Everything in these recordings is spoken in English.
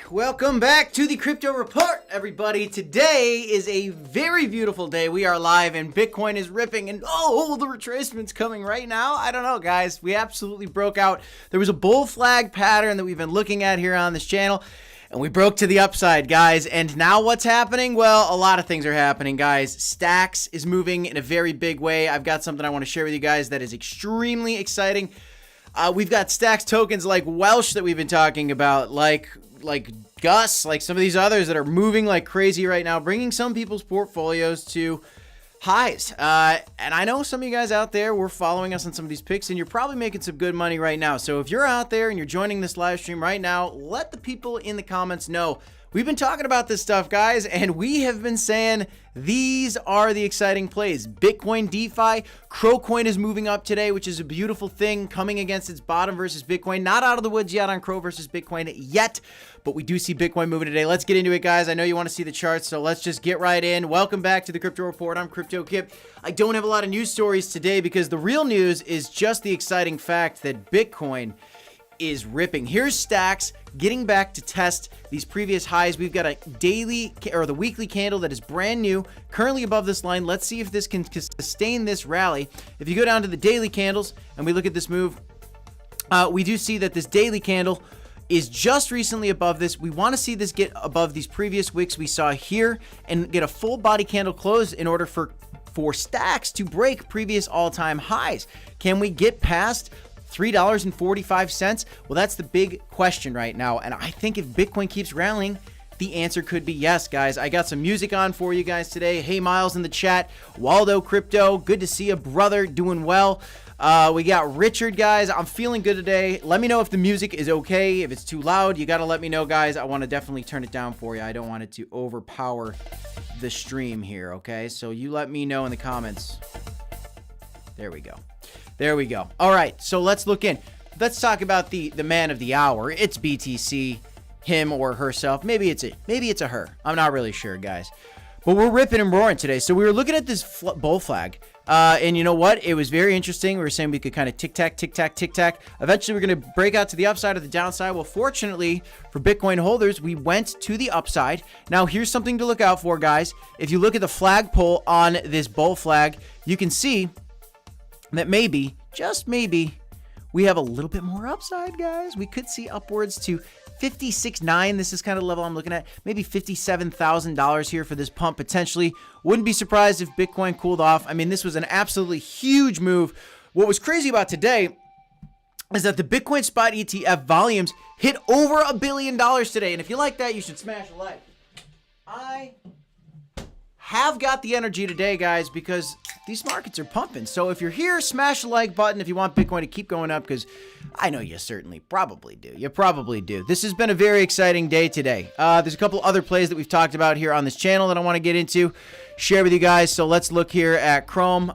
Welcome back to the Crypto Report, everybody. Today is a very beautiful day. We are live and Bitcoin is ripping and the retracement's coming right now. I don't know, guys. We absolutely broke out. There was a bull flag pattern that we've been looking at here on this channel and we broke to the upside, guys. And now what's happening? Well, a lot of things are happening, guys. STX is moving in a very big way. I've got something I want to share with you guys that is extremely exciting. We've got STX tokens like Welsh that we've been talking about, like Gus, like some of these others that are moving like crazy right now, bringing some people's portfolios to highs. And I know some of you guys out there were following us on some of these picks and you're probably making some good money right now. So if you're out there and you're joining this live stream right now, let the people in the comments know. We've been talking about this stuff, guys, and we have been saying these are the exciting plays. Bitcoin DeFi, Crocoin is moving up today, which is a beautiful thing, coming against its bottom versus Bitcoin. Not out of the woods yet on Crow versus Bitcoin yet, but we do see Bitcoin moving today. Let's get into it, guys. I know you want to see the charts, so let's just get right in. Welcome back to the Crypto Report. I'm Crypto Kip. I don't have a lot of news stories today because the real news is just the exciting fact that Bitcoin is ripping. Here's Stacks getting back to test these previous highs. We've got a daily or the weekly candle that is brand new, currently above this line. Let's see if this can sustain this rally. If you go down to the daily candles and we look at this move, we do see that this daily candle is just recently above this. We want to see this get above these previous wicks we saw here and get a full body candle close in order for Stacks to break previous all-time highs. Can we get past $3.45? Well, that's the big question right now. And I think if Bitcoin keeps rallying, the answer could be yes, guys. I got some music on for you guys today. Hey, Miles in the chat. Waldo Crypto, good to see you, brother, doing well. We got Richard, guys. I'm feeling good today. Let me know if the music is okay. If it's too loud, you got to let me know, guys. I want to definitely turn it down for you. I don't want it to overpower the stream here, okay? So you let me know in the comments. There we go. There we go. All right, so let's look in. Let's talk about the man of the hour. It's BTC, him or herself. Maybe it's a her. I'm not really sure, guys. But we're ripping and roaring today. So we were looking at this bull flag. And you know what? It was very interesting. We were saying we could kind of tic-tac, tic-tac, tic-tac. Eventually, we're going to break out to the upside or the downside. Well, fortunately for Bitcoin holders, we went to the upside. Now, here's something to look out for, guys. If you look at the flagpole on this bull flag, you can see that maybe, just maybe, we have a little bit more upside, guys. We could see upwards to 56.9. This is kind of the level I'm looking at. Maybe $57,000 here for this pump potentially. Wouldn't be surprised if Bitcoin cooled off. I mean, this was an absolutely huge move. What was crazy about today is that the Bitcoin spot ETF volumes hit over $1 billion today. And if you like that, you should smash a like. I have got the energy today, guys, because these markets are pumping. So if you're here, smash the like button if you want Bitcoin to keep going up, because I know you certainly probably do. You probably do. This has been a very exciting day today. There's a couple other plays that we've talked about here on this channel that I want to get into, share with you guys. So let's look here at Chrome,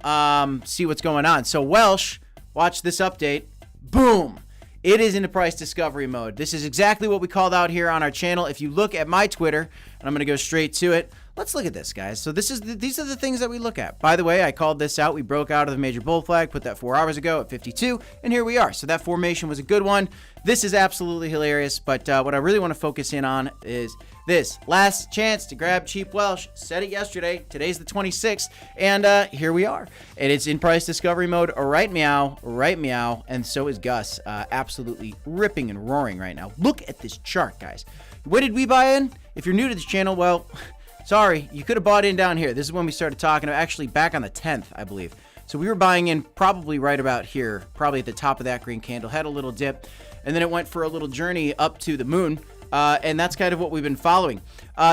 see what's going on. So Welsh, watch this update. Boom. It is in the price discovery mode. This is exactly what we called out here on our channel. If you look at my Twitter, and I'm going to go straight to it. Let's look at this, guys. So these are the things that we look at. By the way, I called this out. We broke out of the major bull flag, put that 4 hours ago at 52, and here we are. So that formation was a good one. This is absolutely hilarious, but what I really want to focus in on is this. Last chance to grab cheap Welsh. Said it yesterday. Today's the 26th, and here we are. And it's in price discovery mode. Right meow, right meow, and so is Gus. Absolutely ripping and roaring right now. Look at this chart, guys. What did we buy in? If you're new to this channel, well, sorry, you could have bought in down here. This is when we started talking, actually back on the 10th, I believe. So we were buying in probably right about here, probably at the top of that green candle, had a little dip, and then it went for a little journey up to the moon. And that's kind of what we've been following.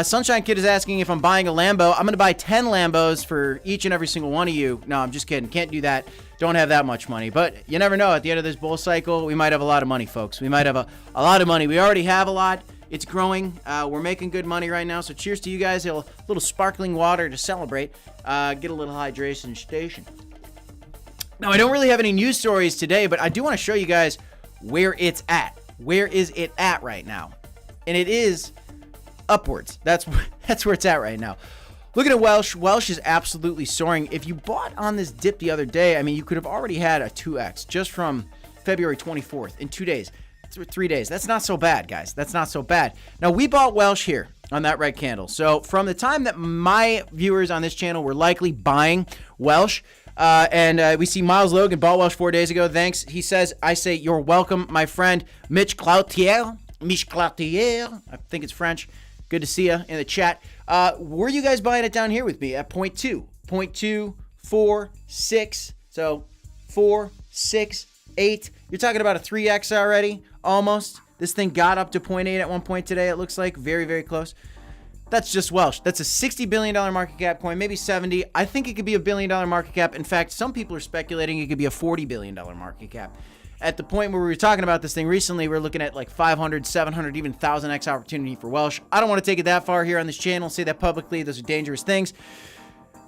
Sunshine Kid is asking if I'm buying a Lambo. I'm going to buy 10 Lambos for each and every single one of you. No, I'm just kidding. Can't do that. Don't have that much money. But you never know. At the end of this bull cycle, we might have a lot of money, folks. We might have a lot of money. We already have a lot. It's growing. We're making good money right now. So cheers to you guys. A little sparkling water to celebrate. Get a little hydration station. Now, I don't really have any news stories today, but I do want to show you guys where it's at. Where is it at right now? And it is upwards. That's where it's at right now. Looking at Welsh. Welsh is absolutely soaring. If you bought on this dip the other day, I mean, you could have already had a 2x just from February 24th in 2 days. 3 days. That's not so bad, guys. That's not so bad. Now, we bought Welsh here on that red candle. So from the time that my viewers on this channel were likely buying Welsh, and we see Miles Logan bought Welsh 4 days ago. Thanks. He says, I say, you're welcome, my friend. Mitch Cloutier. I think it's French. Good to see you in the chat. Were you guys buying it down here with me at 0.2? 0.2, 4, 6. So 4, 6, 8. You're talking about a 3x already, almost. This thing got up to 0.8 at one point today, it looks like. Very, very close. That's just Welsh. That's a $60 billion market cap coin, maybe 70. I think it could be a $1 billion market cap. In fact, some people are speculating it could be a $40 billion market cap. At the point where we were talking about this thing recently, we're looking at like 500, 700, even 1,000x opportunity for Welsh. I don't want to take it that far here on this channel, say that publicly. Those are dangerous things.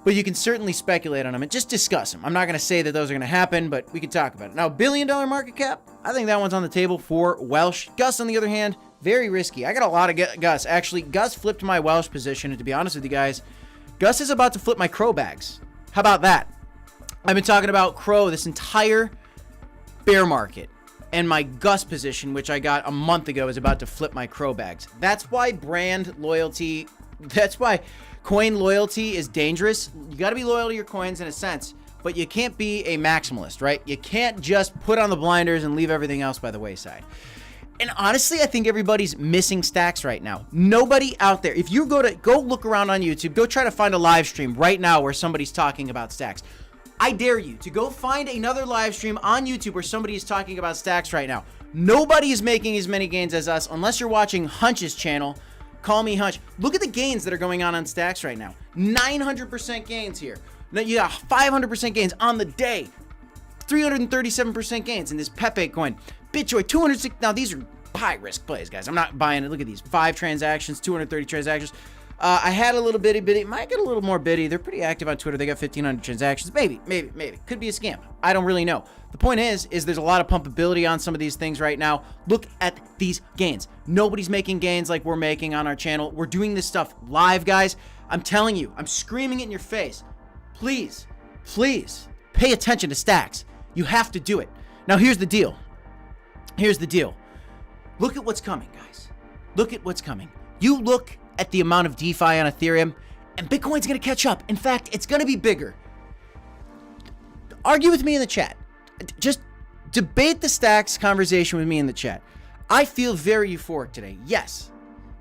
But you can certainly speculate on them and just discuss them. I'm not going to say that those are going to happen, but we can talk about it. Now, $1 billion market cap, I think that one's on the table for Welsh. Gus, on the other hand, very risky. I got a lot of Gus. Actually, Gus flipped my Welsh position, and to be honest with you guys, Gus is about to flip my Crow bags. How about that? I've been talking about Crow this entire bear market, and my Gus position, which I got a month ago, is about to flip my Crow bags. That's why brand loyalty, that's why coin loyalty is dangerous. You got to be loyal to your coins in a sense, but you can't be a maximalist, right? You can't just put on the blinders and leave everything else by the wayside. And honestly, I think everybody's missing stacks right now. Nobody out there, if you go look around on YouTube, go try to find a live stream right now where somebody's talking about stacks. I dare you to go find another live stream on YouTube where somebody is talking about stacks right now. Nobody is making as many gains as us unless you're watching Hunch's channel. Call me Hunch. Look at the gains that are going on stacks right now. 900% gains here. Now you got 500% gains on the day. 337% gains in this Pepe coin. BitJoy, 206. Now these are high risk plays, guys. I'm not buying it. Look at these. 5 transactions, 230 transactions. I had a little bitty. Might get a little more bitty. They're pretty active on Twitter. They got 1,500 transactions. Maybe. Could be a scam. I don't really know. The point is there's a lot of pumpability on some of these things right now. Look at these gains. Nobody's making gains like we're making on our channel. We're doing this stuff live, guys. I'm telling you. I'm screaming it in your face. Please pay attention to stacks. You have to do it. Now, here's the deal. Look at what's coming, guys. Look at what's coming. You look at the amount of DeFi on Ethereum, and Bitcoin's going to catch up. In fact, it's going to be bigger. Argue with me in the chat. Just debate the stacks conversation with me in the chat. I feel very euphoric today. Yes.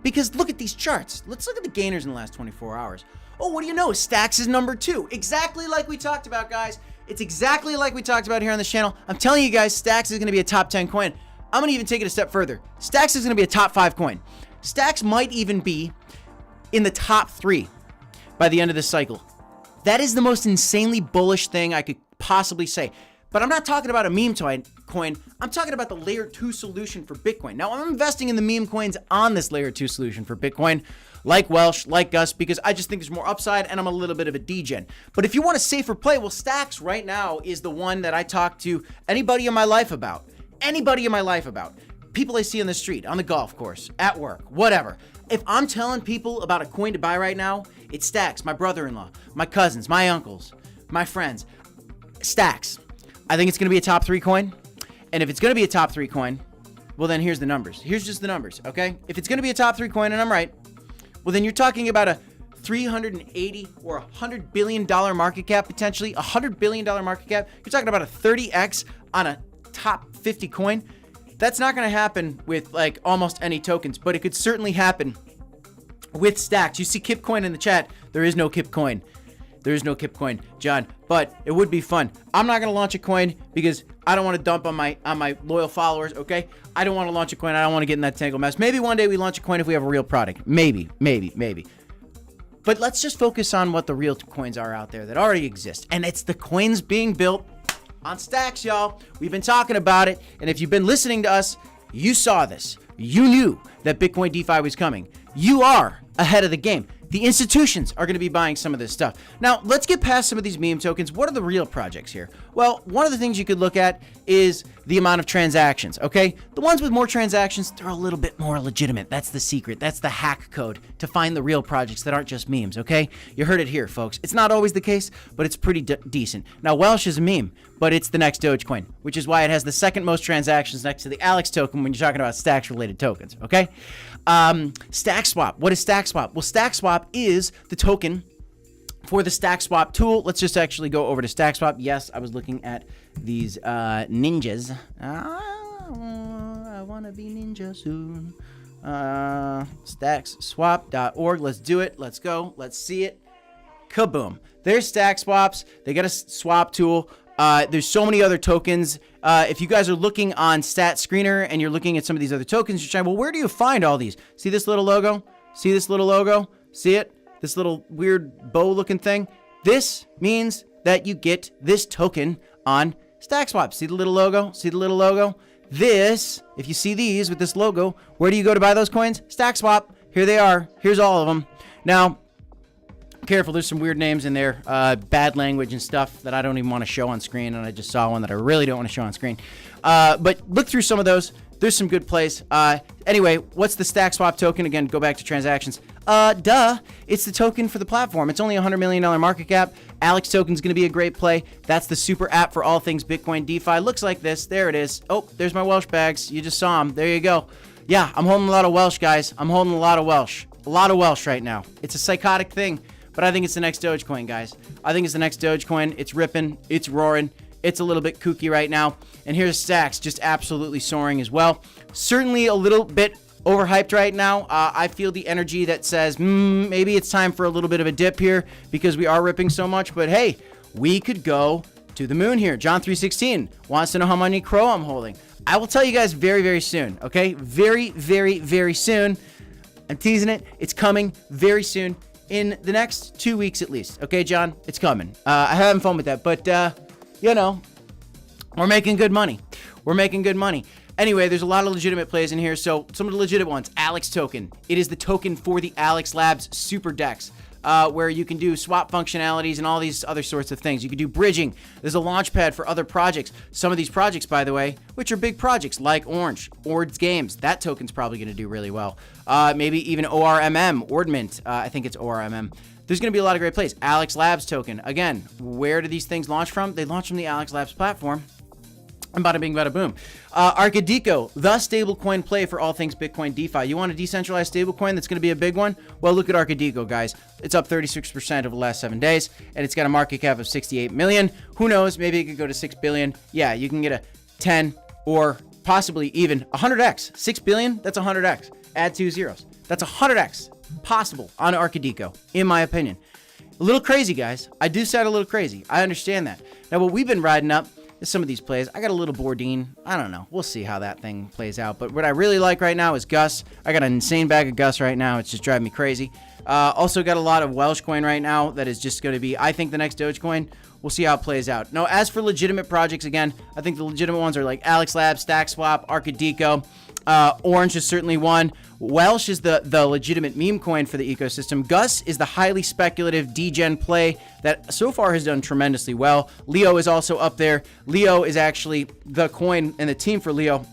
Because look at these charts. Let's look at the gainers in the last 24 hours. Oh, what do you know? Stacks is number 2. Exactly like we talked about, guys. It's exactly like we talked about here on this channel. I'm telling you guys, Stacks is going to be a top 10 coin. I'm going to even take it a step further. Stacks is going to be a top 5 coin. Stacks might even be in the top 3 by the end of this cycle. That is the most insanely bullish thing I could possibly say. But I'm not talking about a meme coin. I'm talking about the layer 2 solution for Bitcoin. Now, I'm investing in the meme coins on this layer 2 solution for Bitcoin, like Welsh, like Gus, because I just think there's more upside and I'm a little bit of a degen. But if you want a safer play, well, Stacks right now is the one that I talk to anybody in my life about. People I see on the street, on the golf course, at work, whatever. If I'm telling people about a coin to buy right now, it's Stacks, my brother-in-law, my cousins, my uncles, my friends. Stacks. I think it's going to be a top 3 coin. And if it's going to be a top 3 coin, well, then here's the numbers. Here's just the numbers, okay? If it's going to be a top 3 coin, and I'm right, well, then you're talking about a $380 or $100 billion market cap, potentially. $100 billion market cap. You're talking about a 30x on a top 50 coin. That's not going to happen with like almost any tokens, but it could certainly happen with Stacks. You see Kipcoin in the chat. There is no Kipcoin. There is no Kipcoin, John, but it would be fun. I'm not going to launch a coin because I don't want to dump on my loyal followers, okay? I don't want to launch a coin. I don't want to get in that tangle mess. Maybe one day we launch a coin if we have a real product. Maybe. But let's just focus on what the real coins are out there that already exist. And it's the coins being built on Stacks, y'all. We've been talking about it. And if you've been listening to us, you saw this. You knew that Bitcoin DeFi was coming. You are ahead of the game. The institutions are going to be buying some of this stuff. Now, let's get past some of these meme tokens. What are the real projects here? Well, one of the things you could look at is the amount of transactions, okay? The ones with more transactions, they're a little bit more legitimate. That's the secret. That's the hack code to find the real projects that aren't just memes, okay? You heard it here, folks. It's not always the case, but it's pretty decent. Now, Welsh is a meme, but it's the next Dogecoin, which is why it has the second most transactions next to the Alex token when you're talking about stacks related tokens. Okay. Stack swap. What is stack swap? Well, stack swap is the token for the stack swap tool. Let's just actually go over to stack swap. Yes, I was looking at these ninjas. I want to be ninja soon. Stackswap.org. Let's do it. Let's go. Let's see it. Kaboom. There's stack swaps. They got a swap tool. There's so many other tokens. If you guys are looking on Stat Screener and you're looking at some of these other tokens, you're trying, well, where do you find all these? See this little logo? See this little logo? See it? This little weird bow looking thing? This means that you get this token on stack swap. See the little logo? See the little logo? This, if you see these with this logo, where do you go to buy those coins? Stack swap. Here they are. Here's all of them. Now, careful, there's some weird names in there, bad language and stuff that I don't even want to show on screen, and I just saw one that I really don't want to show on screen. But look through some of those. There's some good plays. Anyway, what's the stack swap token? Again, go back to transactions. It's the token for the platform. It's only a $100 million market cap. Alex token's going to be a great play. That's the super app for all things Bitcoin DeFi. Looks like this. There it is. Oh, there's my Welsh bags. You just saw them. There you go. Yeah, I'm holding a lot of Welsh, guys. I'm holding a lot of Welsh. A lot of Welsh right now. It's a psychotic thing, but I think it's the next Dogecoin, guys. I think it's the next Dogecoin. It's ripping. It's roaring. It's a little bit kooky right now. And here's Stacks just absolutely soaring as well. Certainly a little bit overhyped right now. I feel the energy that says, maybe it's time for a little bit of a dip here because we are ripping so much. But hey, we could go to the moon here. John 3:16 wants to know how many crow I'm holding. I will tell you guys very, very soon. Okay? Very, very, very soon. I'm teasing it. It's coming very soon. In the next 2 weeks at least. Okay, John? It's coming. I'm having fun with that. But, you know, we're making good money. We're making good money. Anyway, there's a lot of legitimate plays in here. So some of the legitimate ones. Alex token. It is the token for the Alex Labs Super Dex, where you can do swap functionalities and all these other sorts of things. You can do bridging. There's a launch pad for other projects. Some of these projects, by the way, which are big projects like Ord's Games. That token's probably going to do really well. Maybe even ORMM, Ordmint. I think it's ORMM. There's going to be a lot of great plays. Alex Labs token. Again, where do these things launch from? They launch from the Alex Labs platform. And bada bing, bada boom. Arcadico, the stablecoin play for all things Bitcoin DeFi. You want a decentralized stablecoin that's going to be a big one? Well, look at Arcadico, guys. It's up 36% over the last 7 days, and it's got a market cap of 68 million. Who knows? Maybe it could go to 6 billion. Yeah, you can get a 10 or possibly even 100x. 6 billion, that's 100x. Add 2 zeros. That's 100x possible on Arcadico, in my opinion. A little crazy, guys. I do sound a little crazy. I understand that. Now, what we've been riding up is some of these plays. I got a little Bourdain. I don't know. We'll see how that thing plays out. But what I really like right now is Gus. I got an insane bag of Gus right now. It's just driving me crazy. Also got a lot of Welsh coin right now that is just going to be, I think, the next Dogecoin. We'll see how it plays out. Now, as for legitimate projects, again, I think the legitimate ones are like Alex Labs, Stack Swap, Arcadico. Orange is certainly one. Welsh is the legitimate meme coin for the ecosystem. Gus is the highly speculative degen play that so far has done tremendously well. Leo is also up there. Leo is actually the coin, and the team for Leo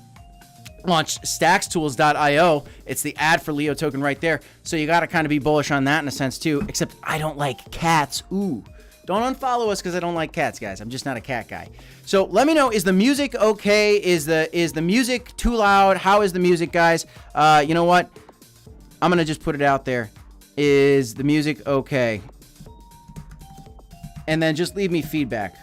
launched stackstools.io. It's the ad for Leo token right there. So you got to kind of be bullish on that in a sense too, except I don't like cats. Ooh. Don't unfollow us because I don't like cats, guys. I'm just not a cat guy. So let me know, is the music okay? Is the music too loud? How is the music, guys? You know what? I'm going to just put it out there. Is the music okay? And then just leave me feedback.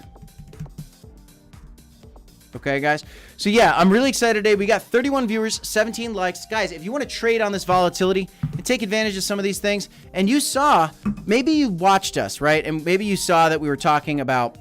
Okay, guys? So yeah, I'm really excited today. We got 31 viewers, 17 likes. Guys, if you want to trade on this volatility and take advantage of some of these things, and you saw, maybe you watched us, right? And maybe you saw that we were talking about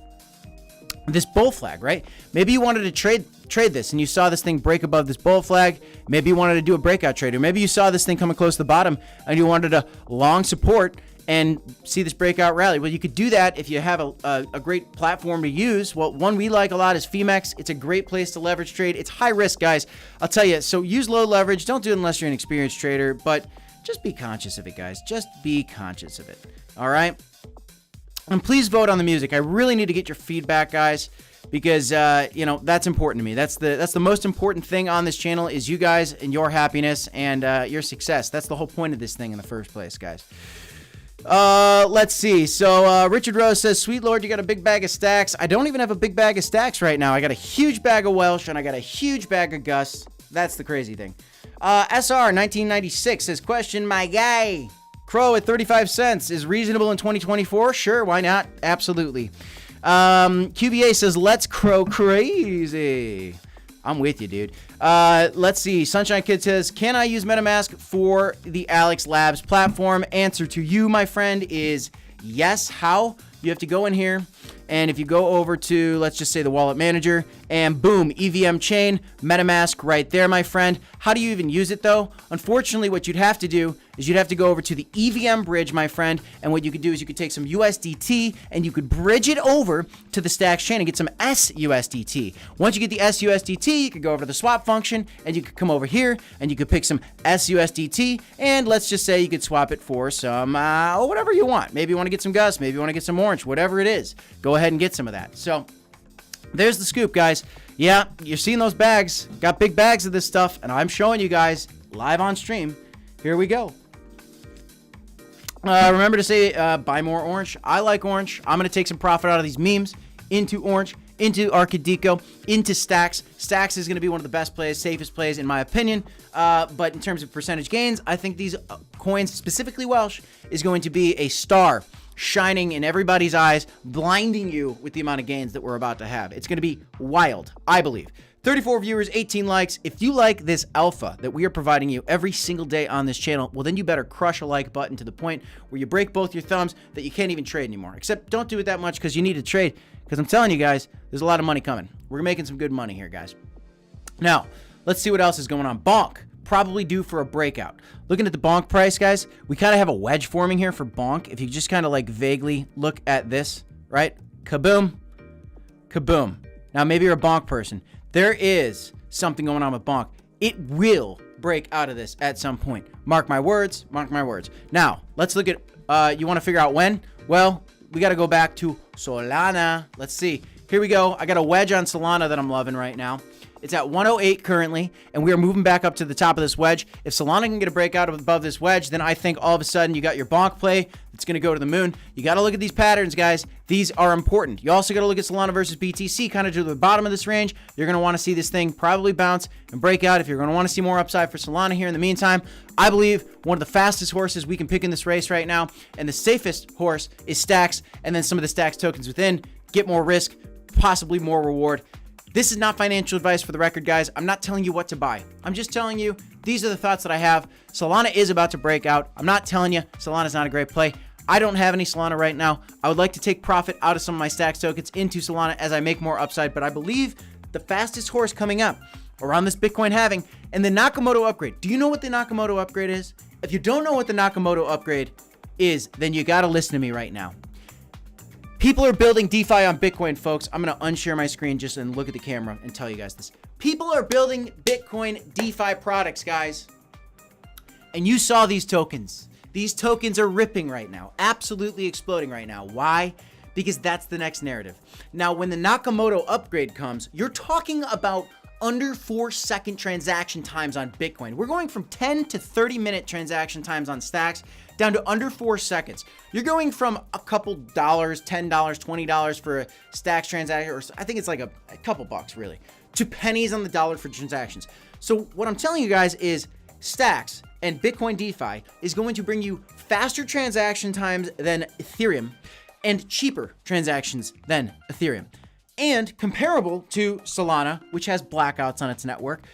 this bull flag, right? Maybe you wanted to trade this and you saw this thing break above this bull flag. Maybe you wanted to do a breakout trade, or maybe you saw this thing coming close to the bottom and you wanted a long support and see this breakout rally. Well, you could do that if you have a great platform to use. Well, one we like a lot is Femex. It's a great place to leverage trade. It's high risk, guys. I'll tell you. So use low leverage. Don't do it unless you're an experienced trader, but just be conscious of it, guys. Just be conscious of it. All right? And please vote on the music. I really need to get your feedback, guys, because you know, that's important to me. That's the most important thing on this channel is you guys and your happiness and your success. That's the whole point of this thing in the first place, guys. Let's see. So, Richard Rose says, sweet Lord, you got a big bag of stacks. I don't even have a big bag of stacks right now. I got a huge bag of Welsh and I got a huge bag of Gus. That's the crazy thing. SR 1996 says, question, my guy. Crow at 35 cents is reasonable in 2024. Sure. Why not? Absolutely. QBA says, let's crow crazy. I'm with you, dude. Let's see. Sunshine Kid says, can I use MetaMask for the Alex Labs platform? Answer to you, my friend, is yes. How? You have to go in here, and if you go over to, let's just say, the wallet manager, and boom, EVM chain, MetaMask right there, my friend. How do you even use it, though? Unfortunately, what you'd have to do is you'd have to go over to the EVM bridge, my friend, and what you could do is you could take some USDT and you could bridge it over to the Stacks chain and get some SUSDT. Once you get the SUSDT, you could go over to the swap function and you could come over here and you could pick some SUSDT, and let's just say you could swap it for some, whatever you want. Maybe you want to get some Gus, maybe you want to get some Orange, whatever it is. Go ahead and get some of that. So there's the scoop, guys. Yeah, you're seeing those bags. Got big bags of this stuff, and I'm showing you guys live on stream. Here we go. Remember to say buy more Orange. I like Orange. I'm going to take some profit out of these memes into Orange, into Arcadico, into Stacks. Stacks is going to be one of the best plays, safest plays in my opinion. But in terms of percentage gains, I think these coins, specifically Welsh, is going to be a star shining in everybody's eyes, blinding you with the amount of gains that we're about to have. It's going to be wild, I believe. 34 viewers, 18 likes. If you like this alpha that we are providing you every single day on this channel, well, then you better crush a like button to the point where you break both your thumbs that you can't even trade anymore. Except don't do it that much because you need to trade, because I'm telling you guys, there's a lot of money coming. We're making some good money here, guys. Now, let's see what else is going on. Bonk, probably due for a breakout. Looking at the Bonk price, guys, we kind of have a wedge forming here for Bonk. If you just kind of like vaguely look at this, right? Kaboom, kaboom. Now, maybe you're a Bonk person. There is something going on with Bonk. It will break out of this at some point. Mark my words, mark my words. Now, let's look at, you want to figure out when? Well, we got to go back to Solana. Let's see. Here we go. I got a wedge on Solana that I'm loving right now. It's at 108 currently, and we are moving back up to the top of this wedge. If Solana can get a breakout above this wedge, then I think all of a sudden you got your Bonk play. It's going to go to the moon. You got to look at these patterns, guys. These are important. You also got to look at Solana versus BTC, kind of to the bottom of this range. You're going to want to see this thing probably bounce and break out if you're going to want to see more upside for Solana here. In the meantime, I believe one of the fastest horses we can pick in this race right now, and the safest horse is Stacks, and then some of the Stacks tokens within. Get more risk, possibly more reward. This is not financial advice, for the record, guys. I'm not telling you what to buy. I'm just telling you these are the thoughts that I have. Solana is about to break out. I'm not telling you Solana's not a great play. I don't have any Solana right now. I would like to take profit out of some of my Stacks tokens into Solana as I make more upside, but I believe the fastest horse coming up around this Bitcoin halving and the Nakamoto upgrade. Do you know what the Nakamoto upgrade is? If you don't know what the Nakamoto upgrade is, then you got to listen to me right now. People are building DeFi on Bitcoin, folks. I'm going to unshare my screen just and look at the camera and tell you guys this. People are building Bitcoin DeFi products, guys. And you saw these tokens. These tokens are ripping right now, absolutely exploding right now. Why? Because that's the next narrative. Now, when the Nakamoto upgrade comes, you're talking about under 4-second transaction times on Bitcoin. We're going from 10 to 30-minute transaction times on Stacks down to under 4 seconds. You're going from a couple dollars, $10, $20 for a Stacks transaction, or I think it's like a couple bucks really, to pennies on the dollar for transactions. So what I'm telling you guys is Stacks and Bitcoin DeFi is going to bring you faster transaction times than Ethereum and cheaper transactions than Ethereum. And comparable to Solana, which has blackouts on its network,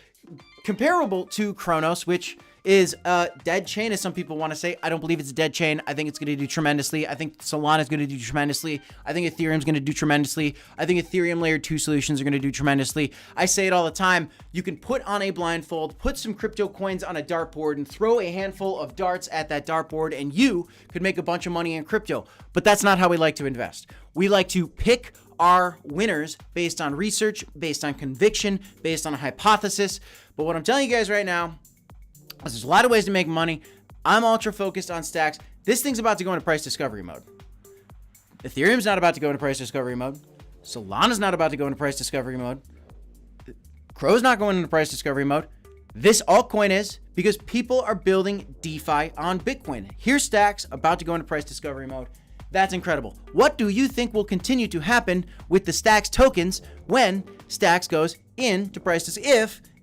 comparable to Cronos, which is a dead chain, as some people want to say. I don't believe it's a dead chain. I think it's going to do tremendously. I think Solana is going to do tremendously. I think Ethereum is going to do tremendously. I think Ethereum layer 2 solutions are going to do tremendously. I say it all the time. You can put on a blindfold, put some crypto coins on a dartboard, and throw a handful of darts at that dartboard, and you could make a bunch of money in crypto. But that's not how we like to invest. We like to pick our winners based on research, based on conviction, based on a hypothesis. But what I'm telling you guys right now is there's a lot of ways to make money. I'm ultra focused on Stacks. This thing's about to go into price discovery mode. Ethereum's not about to go into price discovery mode. Solana's not about to go into price discovery mode. Crow's not going into price discovery mode. This altcoin is because people are building DeFi on Bitcoin. Here's Stacks about to go into price discovery mode. That's incredible. What do you think will continue to happen with the Stacks tokens when Stacks goes into price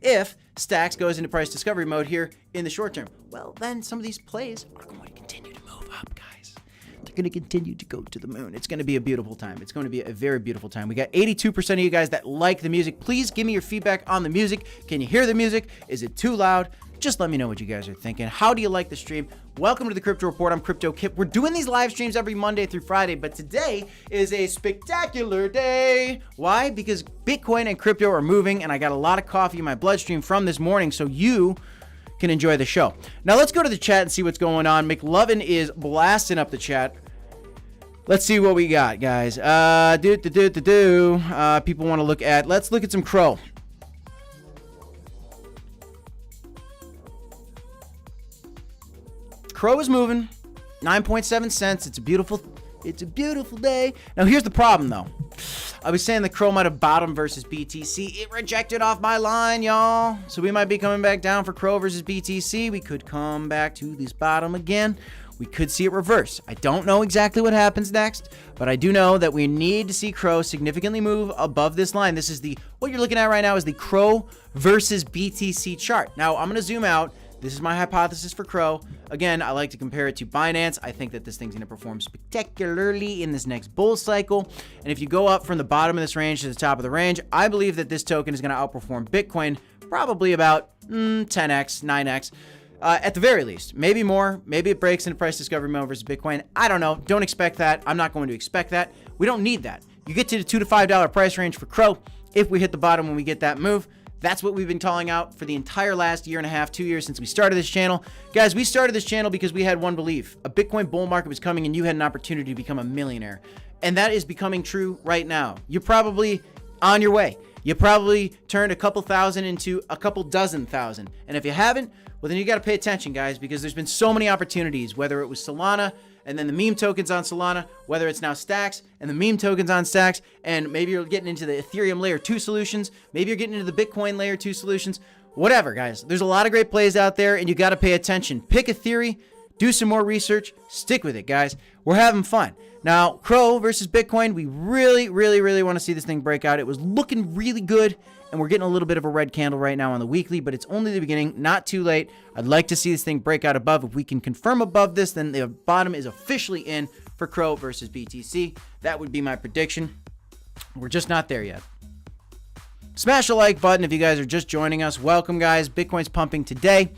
if Stacks goes into price discovery mode here in the short term? Well, then some of these plays are going to continue to move up, guys. They're going to continue to go to the moon. It's going to be a beautiful time. It's going to be a very beautiful time. We got 82% of you guys that like the music. Please give me your feedback on the music. Can you hear the music? Is it too loud? Just let me know what you guys are thinking. How do you like the stream? Welcome to the Crypto Report. I'm Crypto Kip. We're doing these live streams every Monday through Friday, but today is a spectacular day. Why? Because Bitcoin and crypto are moving, and I got a lot of coffee in my bloodstream from this morning, so you can enjoy the show. Now let's go to the chat and see what's going on. McLovin is blasting up the chat. Let's see what we got, guys. People want to look at, let's look at some Crow. Crow is moving, 9.7 cents. It's a beautiful day. Now here's the problem though. I was saying the Crow might have bottomed versus BTC. It rejected off my line, y'all. So we might be coming back down for Crow versus BTC. We could come back to this bottom again. We could see it reverse. I don't know exactly what happens next, but I do know that we need to see Crow significantly move above this line. This is what you're looking at right now is the Crow versus BTC chart. Now I'm going to zoom out. This is my hypothesis for Crow. Again, I like to compare it to Binance. I think that this thing's going to perform spectacularly in this next bull cycle. And if you go up from the bottom of this range to the top of the range, I believe that this token is going to outperform Bitcoin probably about 10x, 9x. At the very least, maybe more. Maybe it breaks into price discovery mode versus Bitcoin. I don't know. Don't expect that. I'm not going to expect that. We don't need that. You get to the $2 to $5 price range for Crow if we hit the bottom when we get that move. That's what we've been calling out for the entire last year and a half, 2 years since we started this channel. Guys, we started this channel because we had one belief. A Bitcoin bull market was coming and you had an opportunity to become a millionaire. And that is becoming true right now. You're probably on your way. You probably turned a couple thousand into a couple dozen thousand. And if you haven't, well, then you got to pay attention, guys, because there's been so many opportunities, whether it was Solana and then the meme tokens on Solana, whether it's now Stacks and the meme tokens on Stacks, and maybe you're getting into the Ethereum layer 2 solutions, maybe you're getting into the Bitcoin layer 2 solutions, whatever, guys. There's a lot of great plays out there, and you got to pay attention. Pick a theory, do some more research, stick with it, guys. We're having fun. Now, Crow versus Bitcoin, we really want to see this thing break out. It was looking really good, and we're getting a little bit of a red candle right now on the weekly, but it's only the beginning, not too late. I'd like to see this thing break out above. If we can confirm above this, then the bottom is officially in for Crow versus BTC. That would be my prediction. We're just not there yet. Smash the like button if you guys are just joining us. Welcome, guys. Bitcoin's pumping today.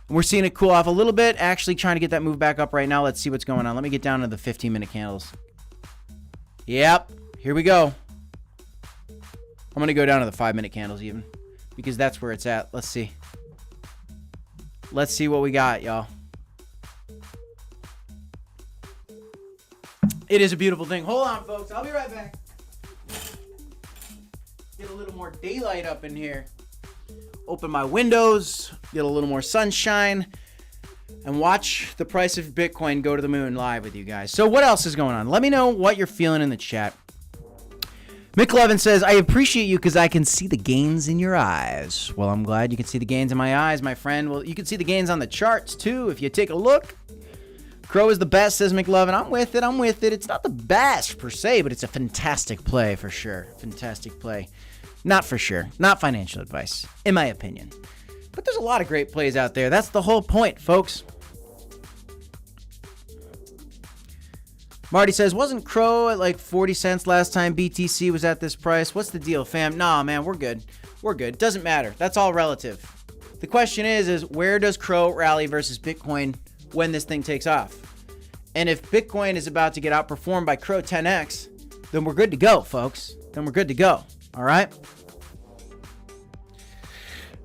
We're seeing it cool off a little bit. Actually trying to get that move back up right now. Let's see what's going on. Let me get down to the 15-minute candles. Yep. Here we go. I'm going to go down to the 5-minute candles even, because that's where it's at. Let's see. Let's see what we got, y'all. It is a beautiful thing. Hold on, folks. I'll be right back. Get a little more daylight up in here. Open my windows, get a little more sunshine, and watch the price of Bitcoin go to the moon live with you guys. So what else is going on? Let me know what you're feeling in the chat. McLevin says, I appreciate you because I can see the gains in your eyes. Well, I'm glad you can see the gains in my eyes, my friend. Well, you can see the gains on the charts, too, if you take a look. Crow is the best, says McLevin. I'm with it. It's not the best, per se, but it's a fantastic play, for sure. Fantastic play. Not for sure. Not financial advice, in my opinion. But there's a lot of great plays out there. That's the whole point, folks. Marty says, wasn't Crow at like 40 cents last time BTC was at this price? What's the deal, fam? Nah, man, we're good. We're good. Doesn't matter. That's all relative. The question is where does Crow rally versus Bitcoin when this thing takes off? And if Bitcoin is about to get outperformed by Crow 10x, then we're good to go, folks. Then we're good to go. All right?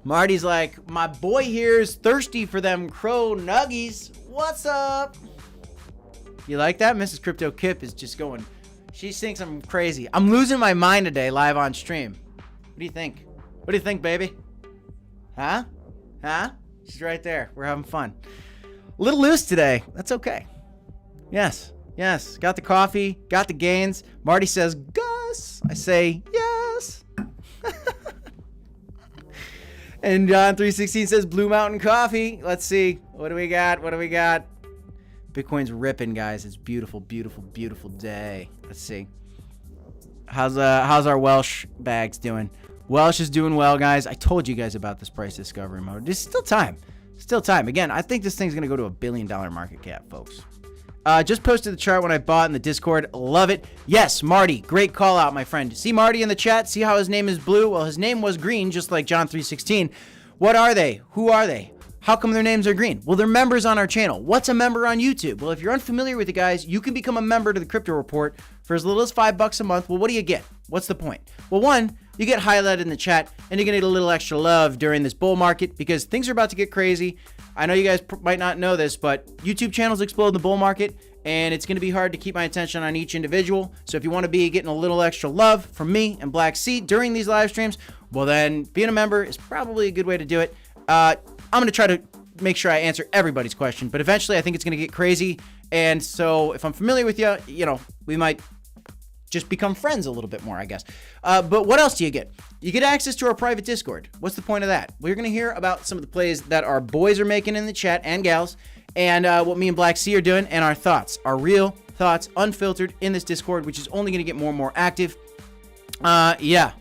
Marty's like, my boy here is thirsty for them Crow nuggies. What's up? You like that? Mrs. Crypto Kip is just going. She thinks I'm crazy. I'm losing my mind today live on stream. What do you think? What do you think, baby? Huh? Huh? She's right there. We're having fun. A little loose today. That's okay. Yes. Yes. Got the coffee. Got the gains. Marty says, Gus. I say, yes. And John 316 says Blue Mountain Coffee. Let's see. What do we got? What do we got? Bitcoin's ripping, guys. It's beautiful, beautiful, beautiful day. Let's see. How's our Welsh bags doing? Welsh is doing well, guys. I told you guys about this price discovery mode. There's still time. Still time. Again, I think this thing's going to go to $1 billion market cap, folks. Just posted the chart when I bought in the Discord. Love it. Yes, Marty. Great call out, my friend. See Marty in the chat? See how his name is blue? Well, his name was green, just like John 316. What are they? Who are they? How come their names are green? Well, they're members on our channel. What's a member on YouTube? Well, if you're unfamiliar with it, guys, you can become a member to the Crypto Report for as little as $5 a month. Well, what do you get? What's the point? Well, one, you get highlighted in the chat, and you're going to get a little extra love during this bull market because things are about to get crazy. I know you guys might not know this, but YouTube channels explode in the bull market, and it's going to be hard to keep my attention on each individual. So if you want to be getting a little extra love from me and Black Sea during these live streams, well, then being a member is probably a good way to do it. I'm going to try to make sure I answer everybody's question, but eventually I think it's going to get crazy. And so if I'm familiar with you, you know, we might just become friends a little bit more, I guess. But what else do you get? You get access to our private Discord. What's the point of that? We're going to hear about some of the plays that our boys are making in the chat and gals, and what me and Black Sea are doing, and our thoughts, our real thoughts, unfiltered in this Discord, which is only going to get more and more active. Yeah.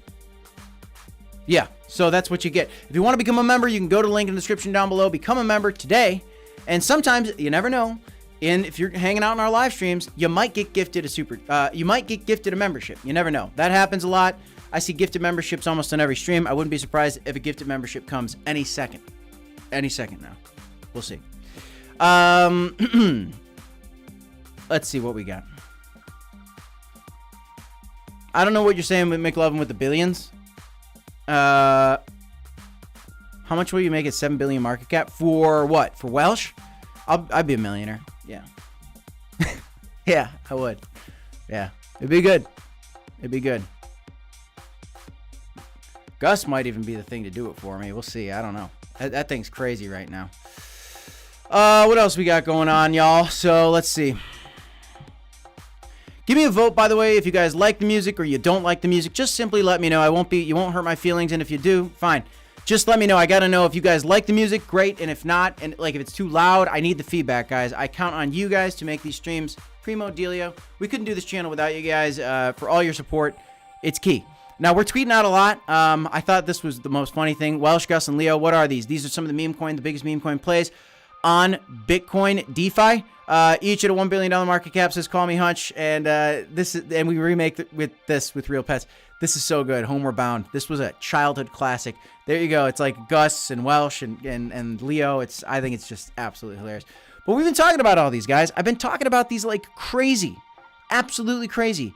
So that's what you get. If you want to become a member, you can go to the link in the description down below. Become a member today. And sometimes, you never know, and if you're hanging out in our live streams, you might get gifted a membership. You never know. That happens a lot. I see gifted memberships almost on every stream. I wouldn't be surprised if a gifted membership comes any second. Any second now. We'll see. Let's see what we got. I don't know what you're saying with McLovin with the billions. How much will you make at 7 billion market cap? For what? For Welsh? I'd be a millionaire. Yeah. Yeah, I would. Yeah. It'd be good. It'd be good. Gus might even be the thing to do it for me. We'll see. I don't know. That thing's crazy right now. What else we got going on, y'all? So let's see. Give me a vote, by the way, if you guys like the music or you don't like the music. Just simply let me know. You won't hurt my feelings, and if you do, fine. Just let me know. I gotta know if you guys like the music, great, and if not, and like if it's too loud, I need the feedback, guys. I count on you guys to make these streams primo dealio. We couldn't do this channel without you guys. For all your support, it's key. Now, we're tweeting out a lot. I thought this was the most funny thing. Welsh, Gus, and Leo, what are these? These are some of the meme coin, the biggest meme coin plays on Bitcoin DeFi. Each at a $1 billion market cap, says Call Me Hunch, and we remake with Real Pets. This is so good. Homeward Bound. This was a childhood classic. There you go. It's like Gus and Welsh and Leo. I think it's just absolutely hilarious. But we've been talking about all these guys. I've been talking about these like crazy, absolutely crazy.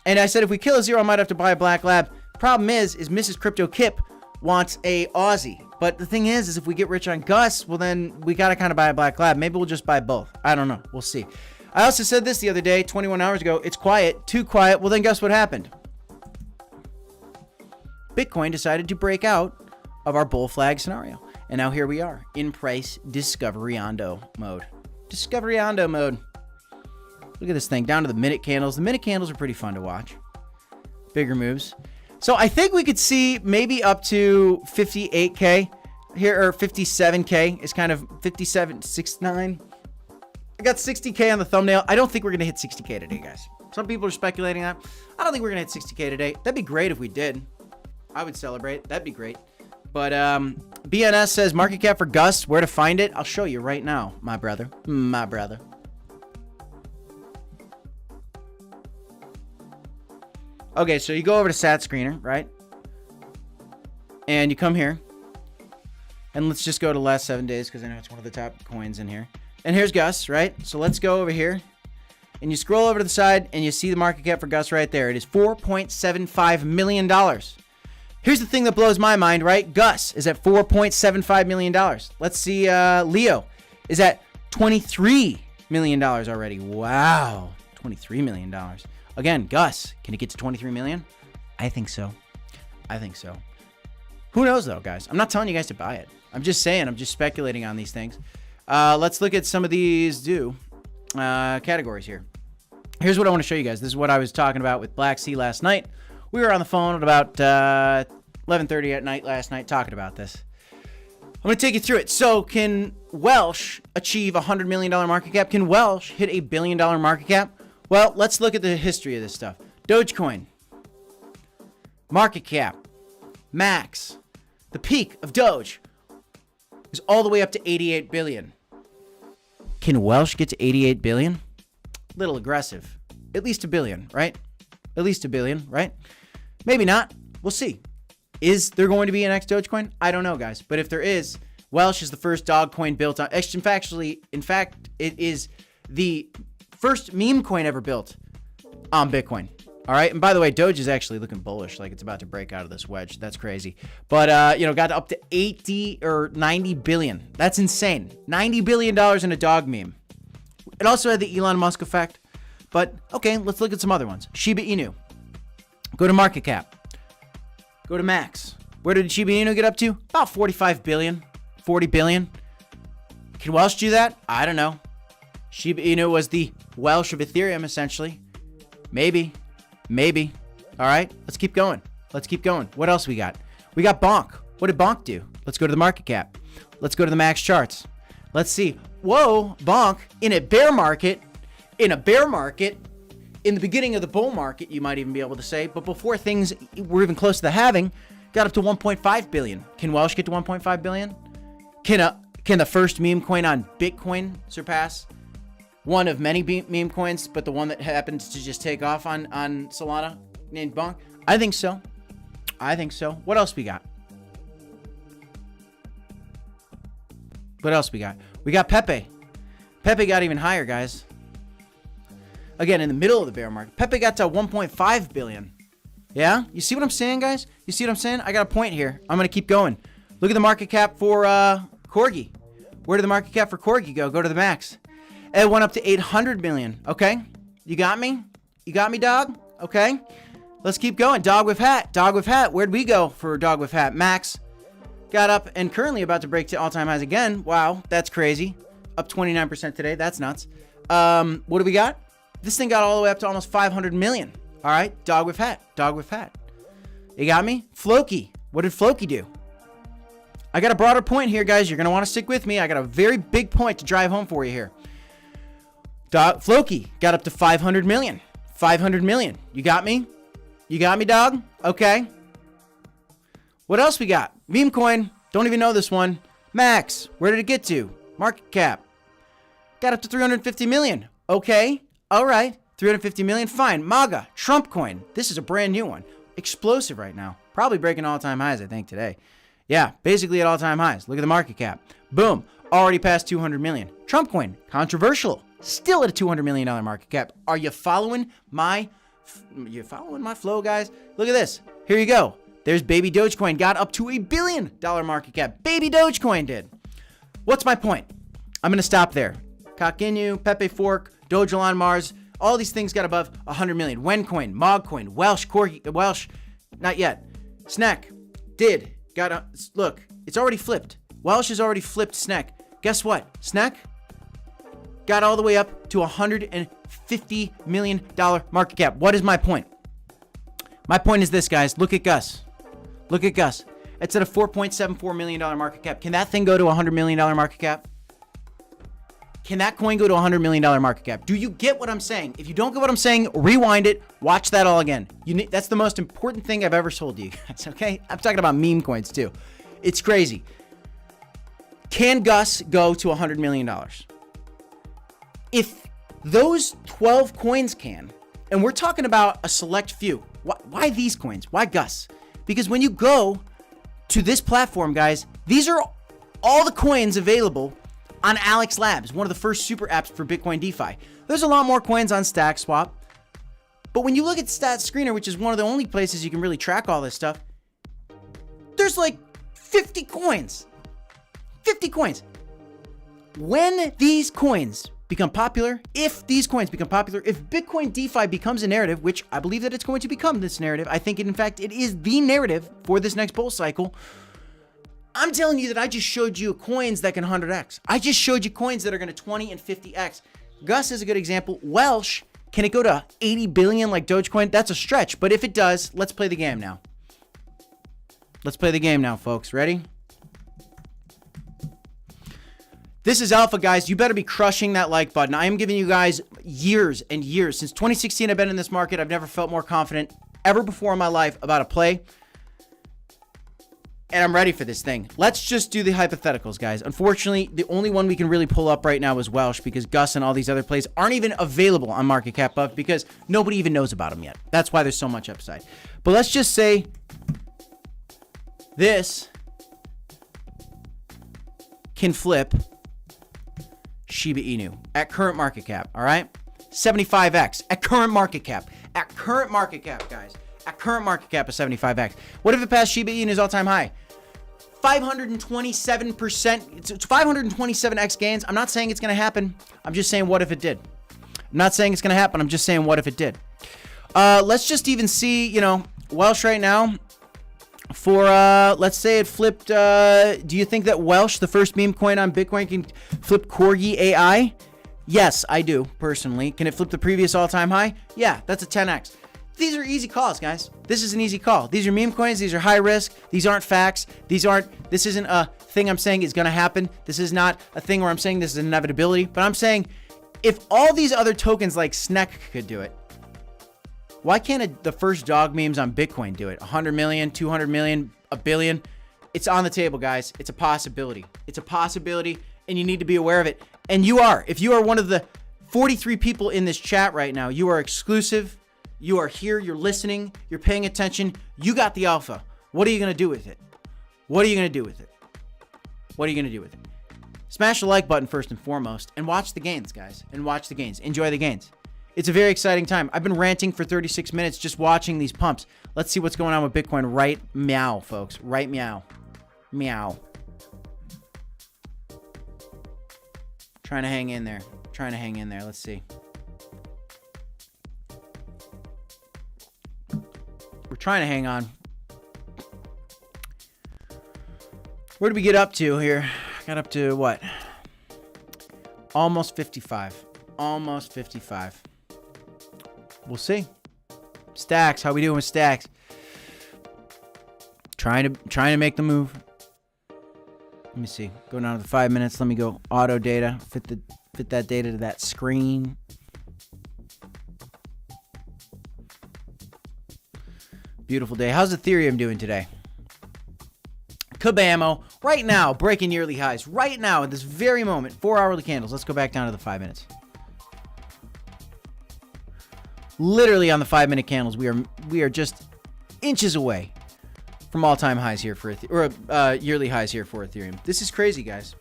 And I said if we kill a zero, I might have to buy a Black Lab. Problem is Mrs. Crypto Kip wants a Aussie. But the thing is if we get rich on Gus, well then we gotta kind of buy a Black Lab. Maybe we'll just buy both. I don't know. We'll see. I also said this the other day, 21 hours ago. It's quiet, too quiet. Well then guess what happened? Bitcoin decided to break out of our bull flag scenario. And now here we are in price discovery-ondo mode. Discovery-ondo mode. Look at this thing down to the minute candles. The minute candles are pretty fun to watch. Bigger moves. So I think we could see maybe up to 58K here, or 57K is kind of 57, 69. I got 60K on the thumbnail. I don't think we're going to hit 60K today, guys. Some people are speculating that. I don't think we're going to hit 60K today. That'd be great if we did. I would celebrate. That'd be great. But BNS says market cap for Gus. Where to find it? I'll show you right now, my brother. My brother. Okay, so you go over to Sat Screener, right? And you come here. And let's just go to the last 7 days because I know it's one of the top coins in here. And here's Gus, right? So let's go over here. And you scroll over to the side and you see the market cap for Gus right there. It is $4.75 million. Here's the thing that blows my mind, right? Gus is at $4.75 million. Let's see, Leo is at $23 million already. Wow, $23 million. Again, Gus, can it get to 23 million? I think so. I think so. Who knows, though, guys? I'm not telling you guys to buy it. I'm just saying. I'm just speculating on these things. Let's look at some of these categories here. Here's what I want to show you guys. This is what I was talking about with Black Sea last night. We were on the phone at about 11:30 at night last night talking about this. I'm going to take you through it. So can Welsh achieve a $100 million market cap? Can Welsh hit a $1 billion market cap? Well, let's look at the history of this stuff. Dogecoin, market cap, max. The peak of Doge is all the way up to 88 billion. Can Welsh get to 88 billion? Little aggressive. At least $1 billion, right? At least $1 billion, right? Maybe not. We'll see. Is there going to be an next Dogecoin? I don't know, guys. But if there is, Welsh is the first dog coin built on. In fact, it is the first meme coin ever built on Bitcoin. All right. And by the way, Doge is actually looking bullish, like it's about to break out of this wedge. That's crazy. But, got up to 80 or 90 billion. That's insane. $90 billion in a dog meme. It also had the Elon Musk effect. But, okay, let's look at some other ones. Shiba Inu. Go to market cap. Go to max. Where did Shiba Inu get up to? About 45 billion, 40 billion. Can Welsh do that? I don't know. Shiba Inu was the Welsh of Ethereum, essentially. Maybe. All right, let's keep going. What else we got? We got Bonk. What did Bonk do? Let's go to the market cap. Let's go to the max charts. Let's see. Whoa, Bonk in a bear market, in the beginning of the bull market, you might even be able to say, but before things were even close to the halving, got up to 1.5 billion. Can Welsh get to 1.5 billion? Can the first meme coin on Bitcoin surpass one of many meme coins, but the one that happened to just take off on Solana named Bonk? I think so. What else we got? We got Pepe. Pepe got even higher, guys. Again, in the middle of the bear market. Pepe got to 1.5 billion. Yeah? You see what I'm saying, guys? I got a point here. I'm going to keep going. Look at the market cap for Corgi. Where did the market cap for Corgi go? Go to the max. It went up to 800 million. Okay? You got me? Dog? Okay? Let's keep going. Dog with hat. Where'd we go for dog with hat? Max got up and currently about to break to all-time highs again. Wow, that's crazy. Up 29% today. That's nuts. What do we got? This thing got all the way up to almost 500 million. All right, dog with hat. You got me? Floki. What did Floki do? I got a broader point here, guys. You're going to want to stick with me. I got a very big point to drive home for you here. Floki got up to 500 million. You got me? Dog? Okay. What else we got? Meme coin. Don't even know this one. Max. Where did it get to? Market cap. Got up to 350 million. Okay. All right, 350 million, fine. MAGA, Trump coin. This is a brand new one. Explosive right now. Probably breaking all-time highs, I think, today. Yeah, basically at all-time highs. Look at the market cap. Boom, already past 200 million. Trump coin, controversial. Still at a $200 million market cap. Are you following my flow, guys? Look at this. Here you go. There's baby Dogecoin. Got up to $1 billion market cap. Baby Dogecoin did. What's my point? I'm going to stop there. Kakinu, Pepe Fork, Dogelon Mars, all these things got above 100 million. Wencoin, Mogcoin, Welsh, Corgi, Welsh, not yet. Snack, look, it's already flipped. Welsh has already flipped Snack. Guess what? Snack got all the way up to $150 million market cap. What is my point? My point is this, guys. Look at Gus. It's at a $4.74 million market cap. Can that thing go to $100 million market cap? Can that coin go to $100 million market cap? Do you get what I'm saying? If you don't get what I'm saying, rewind it, watch that all again. That's the most important thing I've ever told you guys, okay? I'm talking about meme coins too. It's crazy. Can Gus go to $100 million? If those 12 coins can, and we're talking about a select few, why these coins? Why Gus? Because when you go to this platform, guys, these are all the coins available on Alex Labs, one of the first super apps for Bitcoin DeFi. There's a lot more coins on StackSwap. But when you look at Stat Screener, which is one of the only places you can really track all this stuff, there's like 50 coins. 50 coins. When these coins become popular, if Bitcoin DeFi becomes a narrative, which I believe that it's going to become this narrative, I think in fact it is the narrative for this next bull cycle. I'm telling you that I just showed you coins that can 100x. I just showed you coins that are going to 20 and 50x. Gus is a good example. Welsh, can it go to 80 billion like Dogecoin? That's a stretch, but if it does, let's play the game now. Let's play the game now, folks. Ready? This is alpha, guys. You better be crushing that like button. I am giving you guys years and years. Since 2016, I've been in this market. I've never felt more confident ever before in my life about a play. And I'm ready for this thing. Let's just do the hypotheticals, guys. Unfortunately, the only one we can really pull up right now is Welsh because Gus and all these other plays aren't even available on Market Cap Buff because nobody even knows about them yet. That's why there's so much upside. But let's just say this can flip Shiba Inu at current market cap, all right? 75x at current market cap. At current market cap, guys. At current market cap of 75x. What if it passed Shiba Inu's all-time high? 527%. It's 527x gains. I'm not saying it's going to happen. I'm just saying what if it did. I'm not saying it's going to happen. I'm just saying what if it did. Let's just even see, you know, Welsh right now for, let's say it flipped, do you think that Welsh, the first meme coin on Bitcoin, can flip Corgi AI? Yes, I do, personally. Can it flip the previous all-time high? Yeah, that's a 10x. These are easy calls, guys. This is an easy call. These are meme coins. These are high risk. These aren't facts. This isn't a thing I'm saying is going to happen. This is not a thing where I'm saying this is an inevitability. But I'm saying if all these other tokens like SNEC could do it, why can't the first dog memes on Bitcoin do it? 100 million, 200 million, a billion. It's on the table, guys. It's a possibility. It's a possibility, and you need to be aware of it. And you are. If you are one of the 43 people in this chat right now, you are exclusive. You are here, you're listening, you're paying attention. You got the alpha. What are you going to do with it? What are you going to do with it? What are you going to do with it? Smash the like button first and foremost and watch the gains, guys. And watch the gains. Enjoy the gains. It's a very exciting time. I've been ranting for 36 minutes just watching these pumps. Let's see what's going on with Bitcoin right meow, folks. Right meow. Meow. Trying to hang in there. Trying to hang in there. Let's see. We're trying to hang on. Where did we get up to here? Got up to what? Almost 55. Almost 55. We'll see. Stacks. How we doing with stacks? Trying to make the move. Let me see. Go down to the 5 minutes. Let me go auto data. Fit that data to that screen. Beautiful day. How's Ethereum doing today? Kabamo. Right now, breaking yearly highs. Right now, at this very moment. 4 hourly candles. Let's go back down to the 5 minutes. Literally on the 5 minute candles, we are just inches away from all-time highs here for yearly highs here for Ethereum. This is crazy, guys.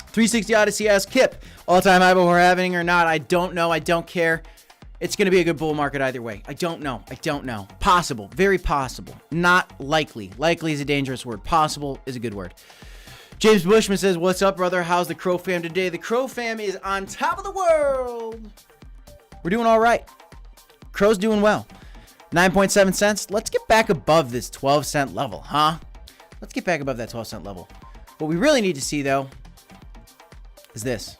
360 Odyssey asks Kip, all-time high before having or not? I don't know. I don't care. It's going to be a good bull market either way. I don't know. I don't know. Possible. Very possible. Not likely. Likely is a dangerous word. Possible is a good word. James Bushman says, what's up, brother? How's the Crow fam today? The Crow fam is on top of the world. We're doing all right. Crow's doing well. 9.7 cents. Let's get back above this 12-cent level, huh? Let's get back above that 12-cent level. What we really need to see, though, is this.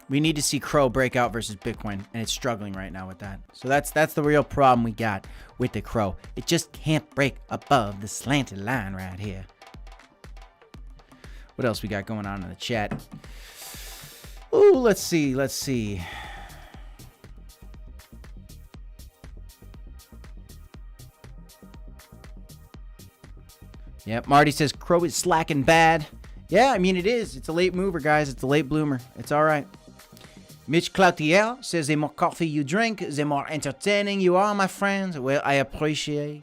We need to see Crow break out versus Bitcoin, and it's struggling right now with that. So that's the real problem we got with the Crow. It just can't break above the slanted line right here. What else we got going on in the chat? Ooh, let's see. Let's see. Yep, Marty says Crow is slacking bad. Yeah, I mean, it is. It's a late mover, guys. It's a late bloomer. It's all right. Mitch Cloutier says, the more coffee you drink, the more entertaining you are, my friends. Well, I appreciate.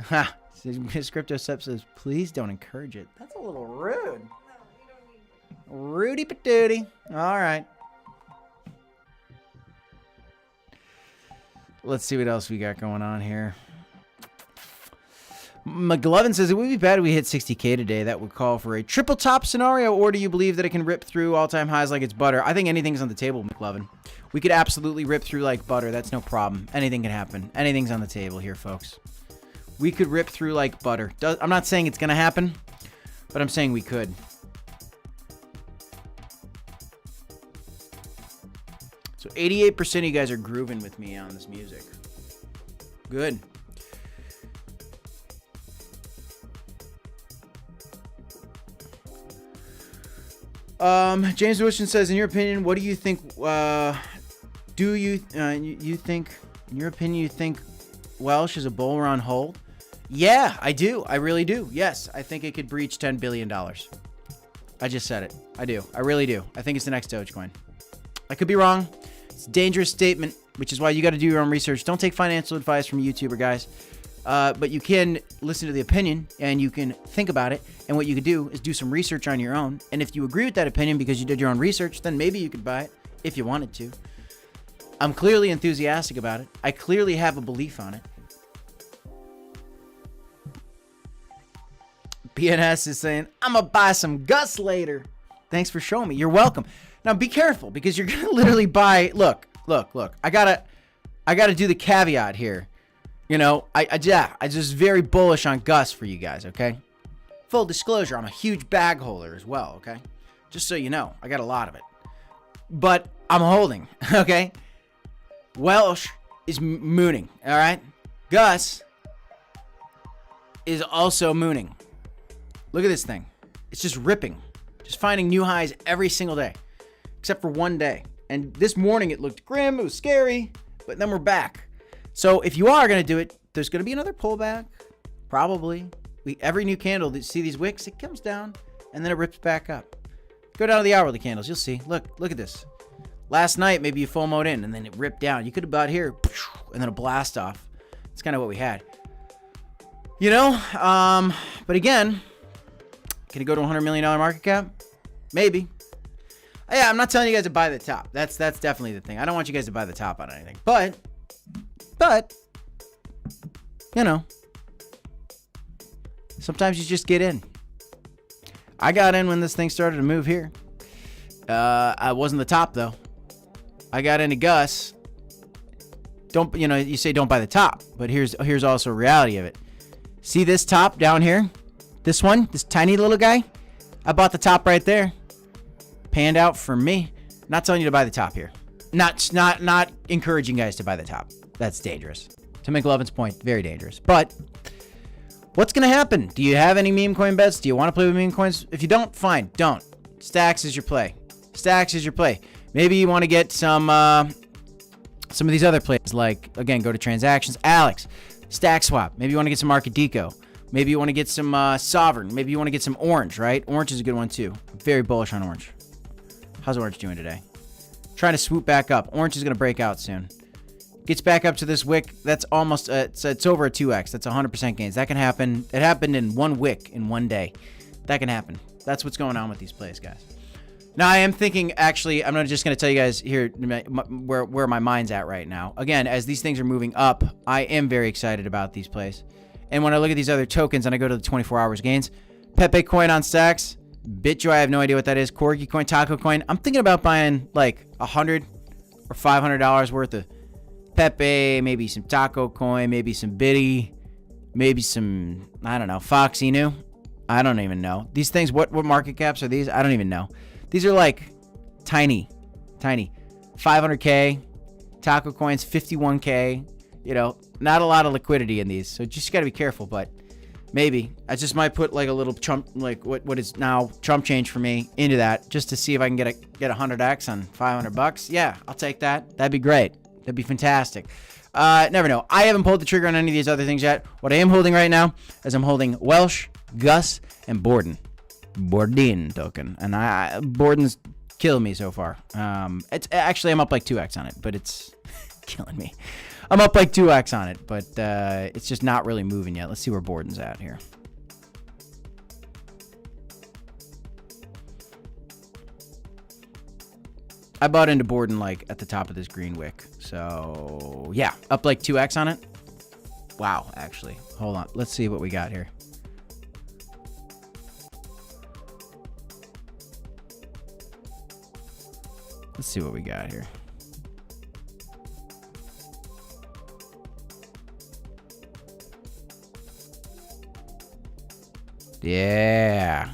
Ha. Miss Crypto Sep says, please don't encourage it. That's a little rude. Rudy patootie. All right. Let's see what else we got going on here. McLovin says, it would be bad if we hit 60K today. That would call for a triple top scenario, or do you believe that it can rip through all-time highs like it's butter? I think anything's on the table, McLovin. We could absolutely rip through like butter. That's no problem. Anything can happen. Anything's on the table here, folks. We could rip through like butter. I'm not saying it's going to happen, but I'm saying we could. So 88% of you guys are grooving with me on this music. Good. James Wilson says, in your opinion, what do you think? You think, in your opinion, you think Welsh is a bull run hold? Yeah, I do. I really do. Yes, I think it could breach $10 billion. I just said it. I do. I really do. I think it's the next Dogecoin. I could be wrong. It's a dangerous statement, which is why you got to do your own research. Don't take financial advice from a YouTuber, guys. But you can listen to the opinion and you can think about it. And what you could do is do some research on your own. And if you agree with that opinion because you did your own research, then maybe you could buy it if you wanted to. I'm clearly enthusiastic about it. I clearly have a belief on it. BNS is saying, I'm going to buy some Gus later. Thanks for showing me. You're welcome. Now be careful because you're going to literally buy. Look. I gotta do the caveat here. You know, I just very bullish on Gus for you guys, okay? Full disclosure, I'm a huge bag holder as well, okay? Just so you know, I got a lot of it. But I'm holding, okay? Welsh is mooning, all right? Gus is also mooning. Look at this thing. It's just ripping. Just finding new highs every single day. Except for one day. And this morning it looked grim. It was scary. But then we're back. So if you are going to do it, there's going to be another pullback. Probably. Every new candle, that see these wicks, it comes down. And then it rips back up. Go down to the hourly candles. You'll see. Look at this. Last night, maybe you FOMO'd in. And then it ripped down. You could have bought here. And then a blast off. That's kind of what we had. You know? But again... Can it go to $100 million market cap? Maybe. Yeah, I'm not telling you guys to buy the top. That's definitely the thing. I don't want you guys to buy the top on anything. But, you know, sometimes you just get in. I got in when this thing started to move here. I wasn't the top though. I got into Gus. You say don't buy the top, but here's also a reality of it. See this top down here? This one, this tiny little guy, I bought the top right there. Panned out for me. Not telling you to buy the top here. Not encouraging guys to buy the top. That's dangerous. To make Levin's point, very dangerous. But what's going to happen? Do you have any meme coin bets? Do you want to play with meme coins? If you don't, fine, don't. Stacks is your play. Stacks is your play. Maybe you want to get some of these other plays, like, again, go to transactions. Alex, Stack Swap. Maybe you want to get some Market Deco. Maybe you want to get some Sovereign. Maybe you want to get some Orange, right? Orange is a good one too. I'm very bullish on Orange. How's Orange doing today? Trying to swoop back up. Orange is going to break out soon. Gets back up to this wick. That's almost, it's over a 2x. That's 100% gains. That can happen. It happened in one wick in one day. That can happen. That's what's going on with these plays, guys. Now, I am thinking, actually, I'm just going to tell you guys here where my mind's at right now. Again, as these things are moving up, I am very excited about these plays. And when I look at these other tokens and I go to the 24 hours gains, Pepe coin on stacks, BitJoy, I have no idea what that is. Corgi coin, Taco coin. I'm thinking about buying like $100 or $500 worth of Pepe, maybe some Taco coin, maybe some Bitty, maybe some, I don't know, Fox Inu. I don't even know. These things, what market caps are these? I don't even know. These are like tiny. 500K, Taco coins, 51K, you know. Not a lot of liquidity in these, so just got to be careful, but maybe. I just might put like a little chump, like what is now chump change for me into that, just to see if I can get a 100x on $500. Yeah, I'll take that. That'd be great. That'd be fantastic. Never know. I haven't pulled the trigger on any of these other things yet. What I am holding right now is I'm holding Welsh, Gus, and Borden token, and Borden's killing me so far. It's actually, I'm up like 2x on it, but it's killing me. I'm up like 2x on it, but it's just not really moving yet. Let's see where Borden's at here. I bought into Borden like at the top of this green wick. So yeah, up like 2x on it. Wow, actually. Hold on. Let's see what we got here. Let's see what we got here. Yeah.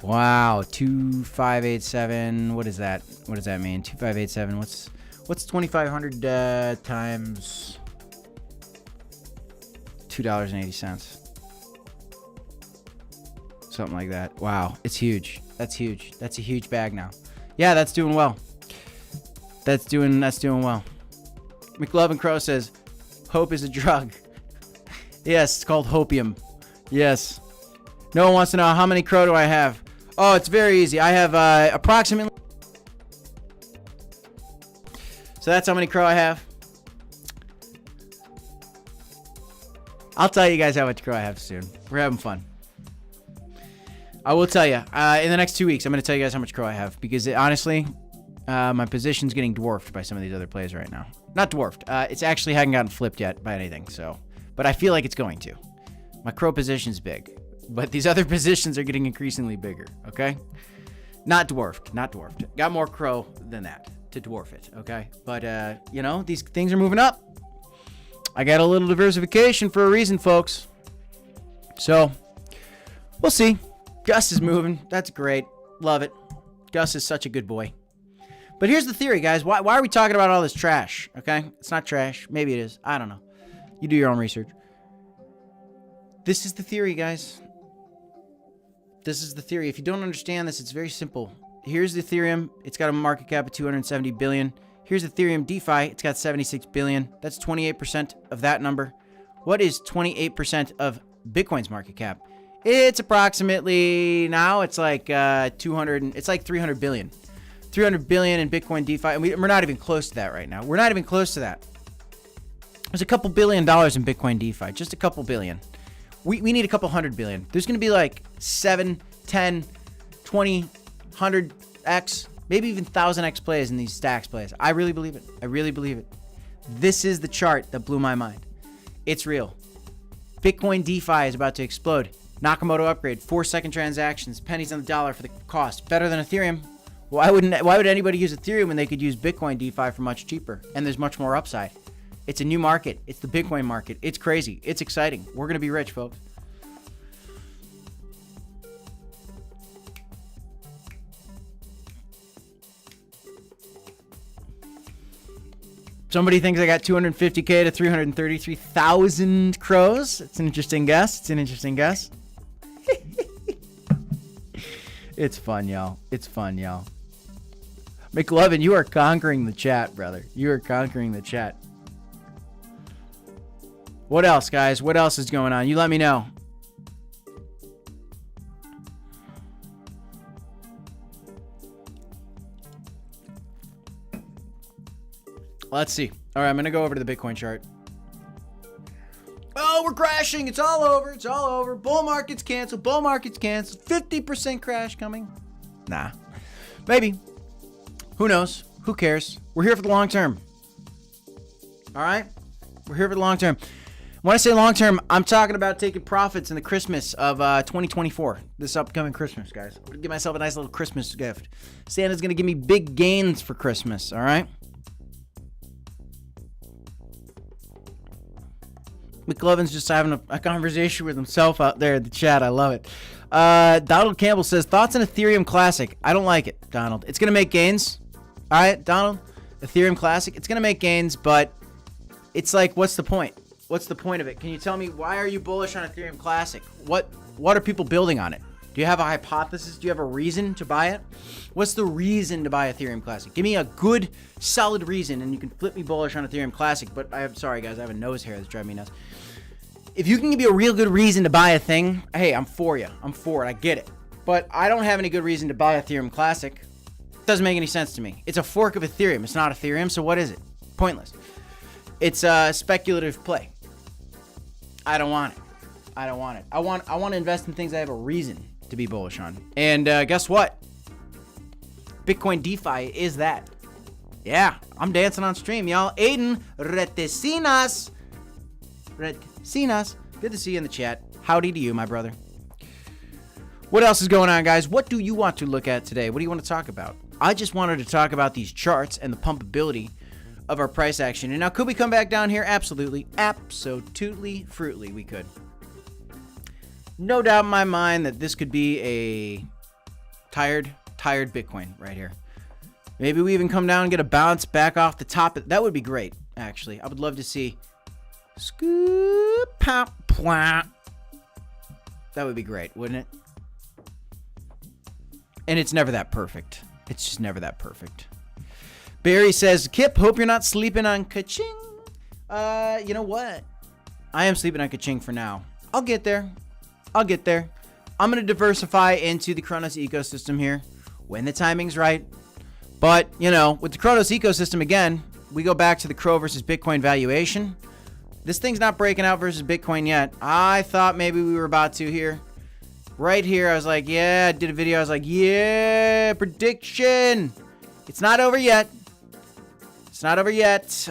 Wow, 2587. What is that? What does that mean? 2587. What's 2500 times $2.80? Something like that. Wow, it's huge. That's huge. That's a huge bag now. Yeah, that's doing well. That's doing well. McLovin Crow says, hope is a drug. Yes, it's called hopium. Yes. No one wants to know how many crow do I have. Oh, it's very easy. I have approximately. So that's how many crow I have. I'll tell you guys how much crow I have soon. We're having fun. I will tell you. In the next 2 weeks, I'm going to tell you guys how much crow I have. Because honestly, my position's getting dwarfed by some of these other plays right now. Not dwarfed. It's actually hasn't gotten flipped yet by anything. So, but I feel like it's going to. My crow position's big. But these other positions are getting increasingly bigger. Okay? Not dwarfed. Not dwarfed. Got more crow than that to dwarf it. Okay? But, you know, these things are moving up. I got a little diversification for a reason, folks. So, we'll see. Gus is moving. That's great. Love it. Gus is such a good boy. But here's the theory, guys. Why are we talking about all this trash? Okay? It's not trash. Maybe it is. I don't know. You do your own research. This is the theory, guys. This is the theory. If you don't understand this, it's very simple. Here's the Ethereum. It's got a market cap of 270 billion. Here's Ethereum DeFi. It's got 76 billion. That's 28% of that number. What is 28% of Bitcoin's market cap? It's approximately, now it's like 200, it's like 300 billion. 300 billion in Bitcoin DeFi. And we're not even close to that right now. We're not even close to that. There's a couple $1 billion in Bitcoin DeFi. Just a couple billion. We need a couple $100 billion. There's going to be like 7, 10, 20, 100x, maybe even 1000x plays in these stacks plays. I really believe it. I really believe it. This is the chart that blew my mind. It's real. Bitcoin DeFi is about to explode. Nakamoto upgrade, 4-second transactions, pennies on the dollar for the cost. Better than Ethereum. Why would anybody use Ethereum when they could use Bitcoin DeFi for much cheaper? And there's much more upside. It's a new market. It's the Bitcoin market. It's crazy. It's exciting. We're going to be rich, folks. Somebody thinks I got 250K to 333,000 crows. It's an interesting guess. It's an interesting guess. It's fun, y'all. It's fun, y'all. McLovin, you are conquering the chat, brother. You are conquering the chat. What else, guys? What else is going on? You let me know. Let's see. All right, I'm going to go over to the Bitcoin chart. Oh, we're crashing. It's all over. It's all over. Bull market's canceled. Bull market's canceled. 50% crash coming. Nah. Maybe. Who knows? Who cares? We're here for the long term. All right? We're here for the long term. When I say long term, I'm talking about taking profits in the Christmas of 2024. This upcoming Christmas, guys. I'm going to give myself a nice little Christmas gift. Santa's going to give me big gains for Christmas. All right? McLovin's just having a conversation with himself out there in the chat. I love it. Donald Campbell says, thoughts on Ethereum Classic? I don't like it, Donald. It's going to make gains. All right, Donald? Ethereum Classic, it's going to make gains, but it's like, what's the point? What's the point of it? Can you tell me, why are you bullish on Ethereum Classic? What are people building on it? Do you have a hypothesis? Do you have a reason to buy it? What's the reason to buy Ethereum Classic? Give me a good, solid reason, and you can flip me bullish on Ethereum Classic. But I'm sorry, guys. I have a nose hair that's driving me nuts. If you can give me a real good reason to buy a thing, hey, I'm for you. I'm for it. I get it. But I don't have any good reason to buy Ethereum Classic. It doesn't make any sense to me. It's a fork of Ethereum. It's not Ethereum, so what is it? Pointless. It's a speculative play. I don't want it. I don't want it. I want to invest in things I have a reason to be bullish on. And guess what? Bitcoin DeFi is that. Yeah, I'm dancing on stream, y'all. Aiden Retesinas. Good to see you in the chat. Howdy to you, my brother. What else is going on, guys? What do you want to look at today? What do you want to talk about? I just wanted to talk about these charts and the pumpability of our price action. And now, could we come back down here? Absolutely. Absolutely. Fruitly, we could. No doubt in my mind that this could be a tired Bitcoin right here. Maybe we even come down and get a bounce back off the top. That would be great, actually. I would love to see. Scoop, pop, plop. That would be great, wouldn't it? And it's never that perfect. It's just never that perfect. Barry says, Kip, hope you're not sleeping on ka-ching. You know what? I am sleeping on ka-ching for now. I'll get there. I'm going to diversify into the Cronos ecosystem here when the timing's right. But, you know, with the Cronos ecosystem, again, we go back to the Crow versus Bitcoin valuation. This thing's not breaking out versus Bitcoin yet. I thought maybe we were about to here. Right here, I was like, yeah, I did a video. I was like, yeah, prediction. It's not over yet. It's not over yet.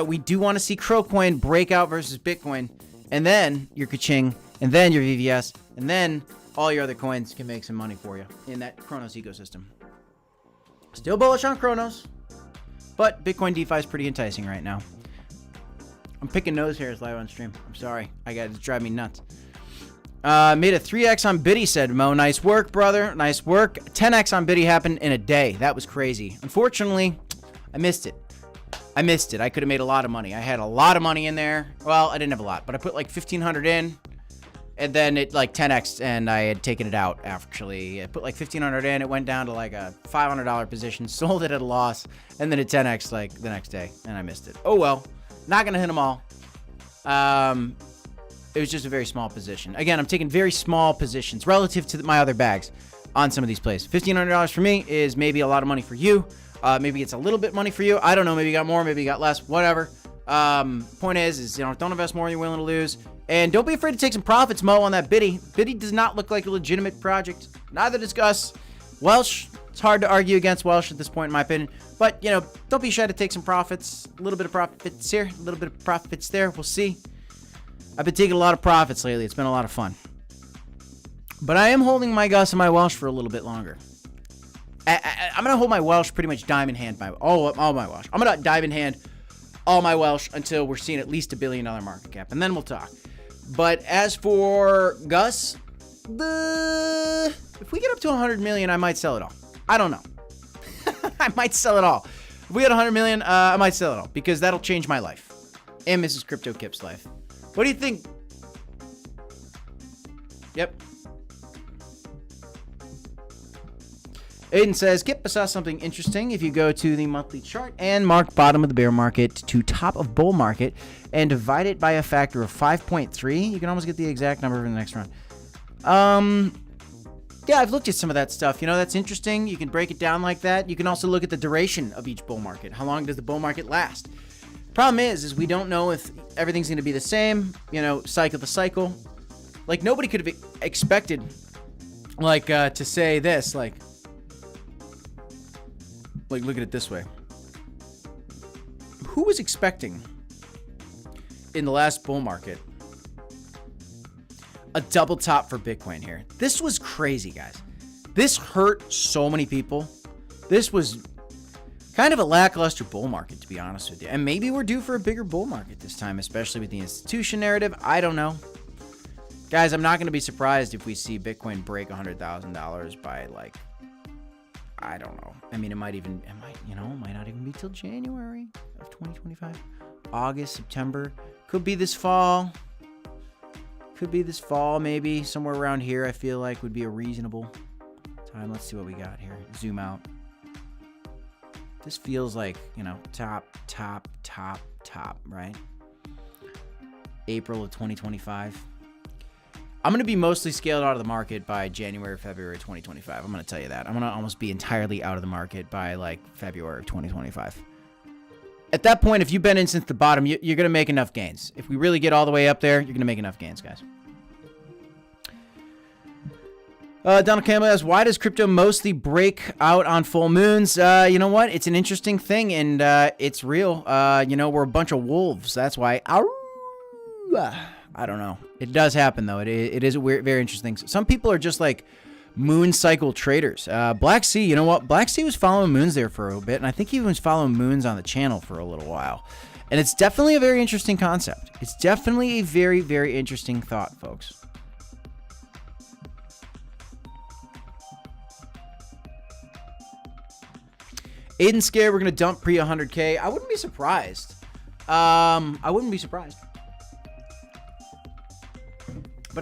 We do want to see Crowcoin break out versus Bitcoin. And then your ka-ching. And then your VVS. And then all your other coins can make some money for you in that Cronos ecosystem. Still bullish on Cronos. But Bitcoin DeFi is pretty enticing right now. I'm picking nose hairs live on stream. I'm sorry. It's driving me nuts. Made a 3x on Biddy, said Mo. Nice work, brother. Nice work. 10x on Biddy happened in a day. That was crazy. Unfortunately, I missed it. I could have made a lot of money. I had a lot of money in there. Well, I didn't have a lot, but I put like 1,500 in. And then it like 10x and I had taken it out actually. I put like 1,500 in. It went down to like a $500 position. Sold it at a loss. And then it 10x like the next day. And I missed it. Oh well. Not going to hit them all. It was just a very small position. Again, I'm taking very small positions relative to my other bags on some of these plays. $1,500 for me is maybe a lot of money for you. Maybe it's a little bit money for you. I don't know. Maybe you got more. Maybe you got less. Whatever. Point is, you know, don't invest more than you're willing to lose. And don't be afraid to take some profits, Mo, on that Biddy. Biddy does not look like a legitimate project. Neither does Gus. Welsh, it's hard to argue against Welsh at this point, in my opinion. But, you know, don't be shy to take some profits. A little bit of profits here, a little bit of profits there. We'll see. I've been taking a lot of profits lately. It's been a lot of fun. But I am holding my Gus and my Welsh for a little bit longer. I'm going to hold my Welsh pretty much diamond hand. All my Welsh. I'm going to diamond hand all my Welsh until we're seeing at least $1 billion market cap. And then we'll talk. But as for Gus, if we get up to 100 million, I might sell it all. I don't know. I might sell it all. If we get 100 million, I might sell it all because that'll change my life and Mrs. Crypto Kip's life. What do you think? Yep. Aiden says, Kip, I saw something interesting. If you go to the monthly chart and mark bottom of the bear market to top of bull market and divide it by a factor of 5.3, you can almost get the exact number for the next round. Yeah, I've looked at some of that stuff. You know, that's interesting. You can break it down like that. You can also look at the duration of each bull market. How long does the bull market last? Problem is we don't know if everything's going to be the same, you know, cycle to cycle. Like, nobody could have expected, like, to say this, like, look at it this way. Who was expecting in the last bull market a double top for Bitcoin here? This was crazy, guys. This hurt so many people. This was kind of a lackluster bull market, to be honest with you. And maybe we're due for a bigger bull market this time, especially with the institution narrative. I don't know. Guys, I'm not going to be surprised if we see Bitcoin break $100,000 by, like, I don't know. I mean, it might not even be till January of 2025. August, September. Could be this fall. Maybe. Somewhere around here, I feel like would be a reasonable time. Let's see what we got here. Zoom out. This feels like, you know, top, right? April of 2025. I'm going to be mostly scaled out of the market by January, February 2025. I'm going to tell you that. I'm going to almost be entirely out of the market by, like, February of 2025. At that point, if you've been in since the bottom, you're going to make enough gains. If we really get all the way up there, you're going to make enough gains, guys. Donald Campbell asks, why does crypto mostly break out on full moons? You know what? It's an interesting thing, and it's real. You know, we're a bunch of wolves. That's why. I don't know. It does happen, though. It is a weird, very interesting. Some people are just like moon cycle traders. Black Sea, you know what? Black Sea was following moons there for a little bit, and I think he was following moons on the channel for a little while. And it's definitely a very interesting concept. It's definitely a very, very interesting thought, folks. Aiden scared we're going to dump pre 100K. I wouldn't be surprised. But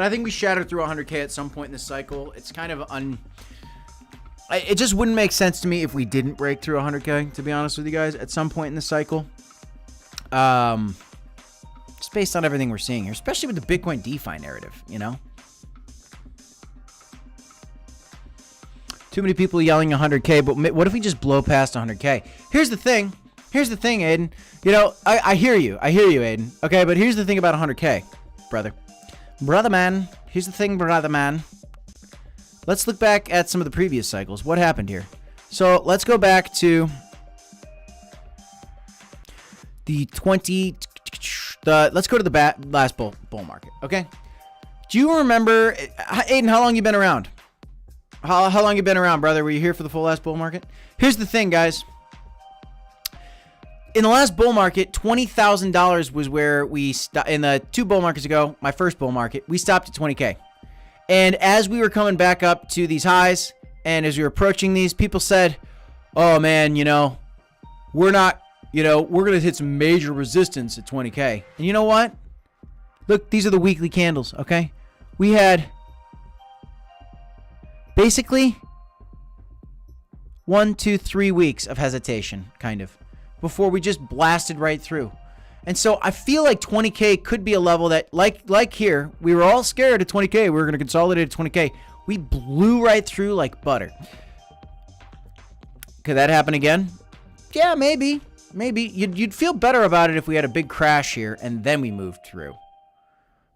I think we shattered through 100K at some point in the cycle. It's kind of it just wouldn't make sense to me if we didn't break through 100K, to be honest with you guys, at some point in the cycle. Just based on everything we're seeing here, especially with the Bitcoin DeFi narrative, you know? Too many people yelling 100K, but what if we just blow past 100K? Here's the thing, Aiden. You know, I hear you, Aiden. Okay, but here's the thing about 100K, brother. Brother man, here's the thing, brother man. Let's look back at some of the previous cycles. What happened here? So let's go back to let's go to the last bull market, okay? Do you remember, Aiden, how long you been around? How long you been around, brother? Were you here for the full last bull market? Here's the thing, guys. In the last bull market, $20,000 was where we stopped. In the 2 bull markets ago, my first bull market, we stopped at 20K. And as we were coming back up to these highs, and as we were approaching these, people said, oh man, you know, we're going to hit some major resistance at 20K. And you know what? Look, these are the weekly candles, okay? We had basically 1, 2, 3 weeks of hesitation, kind of, before we just blasted right through. And so I feel like 20K could be a level that, like here, we were all scared at 20K. We were going to consolidate at 20K. We blew right through like butter. Could that happen again? Yeah, maybe. Maybe. You'd feel better about it if we had a big crash here and then we moved through.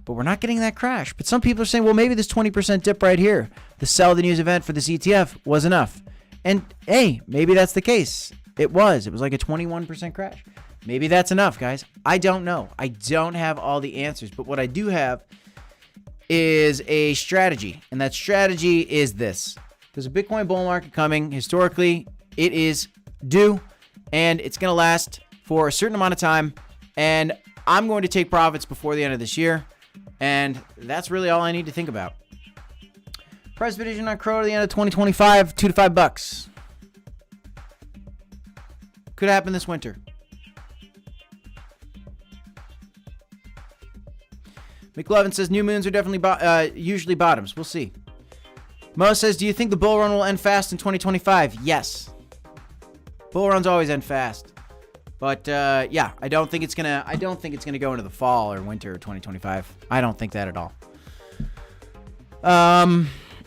But we're not getting that crash. But some people are saying, well, maybe this 20% dip right here, the sell the news event for this ETF was enough. And hey, maybe that's the case. It was like a 21% crash. Maybe that's enough, guys. I don't know. I don't have all the answers. But what I do have is a strategy. And that strategy is this. There's a Bitcoin bull market coming. Historically, it is due. And it's going to last for a certain amount of time. And I'm going to take profits before the end of this year. And that's really all I need to think about. Price prediction on Crow to the end of 2025, $2 to $5. Could happen this winter. McLovin says new moons are definitely usually bottoms. We'll see. Mo says, do you think the bull run will end fast in 2025? Yes. Bull runs always end fast. But yeah, I don't think it's gonna go into the fall or winter of 2025. I don't think that at all.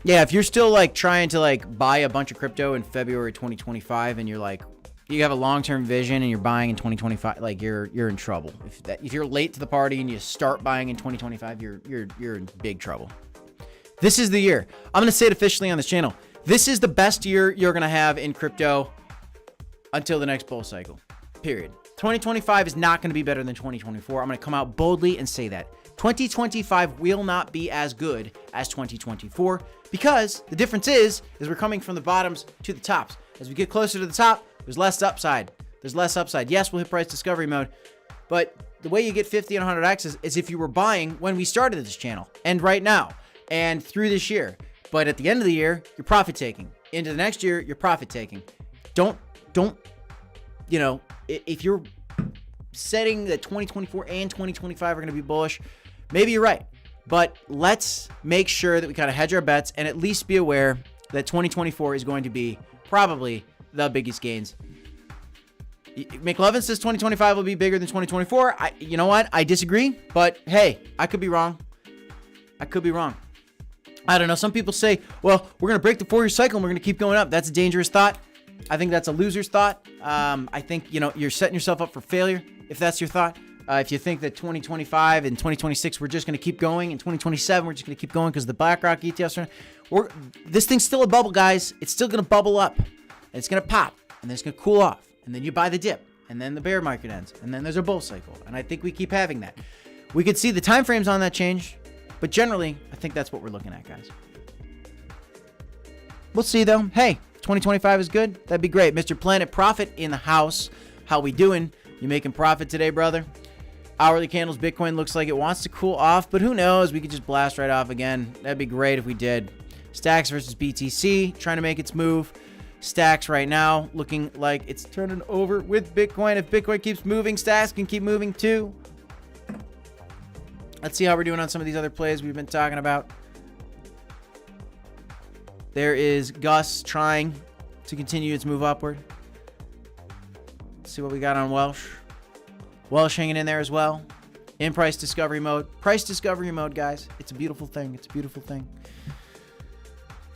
Yeah, if you're still like trying to like buy a bunch of crypto in February 2025 and you're like you have a long-term vision and you're buying in 2025, like you're in trouble. If you're late to the party and you start buying in 2025, you're in big trouble. This is the year. I'm gonna say it officially on this channel. This is the best year you're gonna have in crypto until the next bull cycle. Period. 2025 is not going to be better than 2024. I'm going to come out boldly and say that. 2025 will not be as good as 2024 because the difference is we're coming from the bottoms to the tops. As we get closer to the top, there's less upside. Yes, we'll hit price discovery mode, but the way you get 50 and 100x is if you were buying when we started this channel and right now and through this year. But at the end of the year, you're profit taking. Into the next year, you're profit taking. Don't, you know, if you're setting that 2024 and 2025 are going to be bullish, maybe you're right. But let's make sure that we kind of hedge our bets and at least be aware that 2024 is going to be probably the biggest gains. McLovin says 2025 will be bigger than 2024. You know what? I disagree, but hey, I could be wrong. I don't know. Some people say, well, we're going to break the 4-year cycle and we're going to keep going up. That's a dangerous thought. I think that's a loser's thought. I think, you know, you're setting yourself up for failure if that's your thought. If you think that 2025 and 2026, we're just going to keep going. In 2027, we're just going to keep going because the BlackRock ETFs are... This thing's still a bubble, guys. It's still going to bubble up. And it's going to pop. And then it's going to cool off. And then you buy the dip. And then the bear market ends. And then there's a bull cycle. And I think we keep having that. We could see the time frames on that change. But generally, I think that's what we're looking at, guys. We'll see, though. Hey, 2025 is good. That'd be great. Mr. Planet Profit in the house. How we doing? You making profit today, brother? Hourly candles, Bitcoin looks like it wants to cool off, but who knows? We could just blast right off again. That'd be great if we did. Stacks versus BTC, trying to make its move. Stacks right now looking like it's turning over with Bitcoin. If Bitcoin keeps moving, Stacks can keep moving too. Let's see how we're doing on some of these other plays we've been talking about. There is Gus trying to continue its move upward. Let's see what we got on Welsh. Welsh hanging in there as well. In price discovery mode. Price discovery mode, guys. It's a beautiful thing. It's a beautiful thing.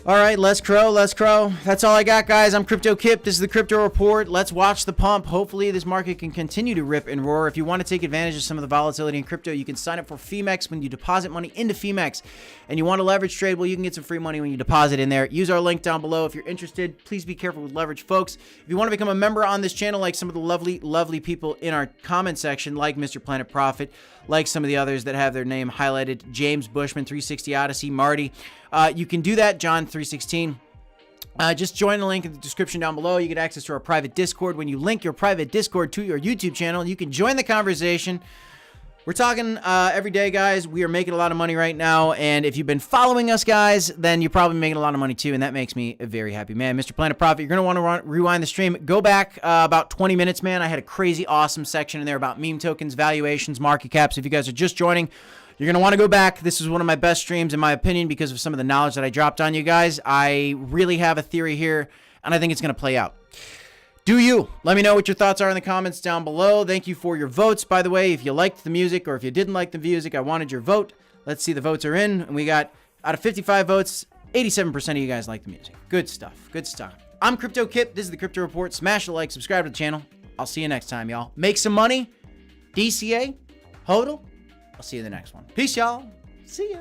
All right, let's crow. That's all I got, guys. I'm Crypto Kip. This is the Crypto Report. Let's watch the pump. Hopefully, this market can continue to rip and roar. If you want to take advantage of some of the volatility in crypto, you can sign up for FEMEX when you deposit money into FEMEX. And you want to leverage trade, well, you can get some free money when you deposit in there. Use our link down below if you're interested. Please be careful with leverage, folks. If you want to become a member on this channel, like some of the lovely people in our comment section, like Mr. Planet Profit, like some of the others that have their name highlighted, James Bushman, 360 Odyssey, Marty. You can do that, John 316. Just join the link in the description down below. You get access to our private Discord. When you link your private Discord to your YouTube channel, you can join the conversation. We're talking every day, guys. We are making a lot of money right now, and if you've been following us, guys, then you're probably making a lot of money too, and that makes me a very happy man. Mr. Planet Profit, you're going to want to rewind the stream. Go back about 20 minutes, man. I had a crazy awesome section in there about meme tokens, valuations, market caps. If you guys are just joining, you're going to want to go back. This is one of my best streams, in my opinion, because of some of the knowledge that I dropped on you guys. I really have a theory here, and I think it's going to play out. Do you? Let me know what your thoughts are in the comments down below. Thank you for your votes, by the way. If you liked the music or if you didn't like the music, I wanted your vote. Let's see, the votes are in. And we got, out of 55 votes, 87% of you guys like the music. Good stuff. Good stuff. I'm Crypto Kip. This is the Crypto Report. Smash the like, subscribe to the channel. I'll see you next time, y'all. Make some money. DCA. HODL. I'll see you in the next one. Peace, y'all. See ya.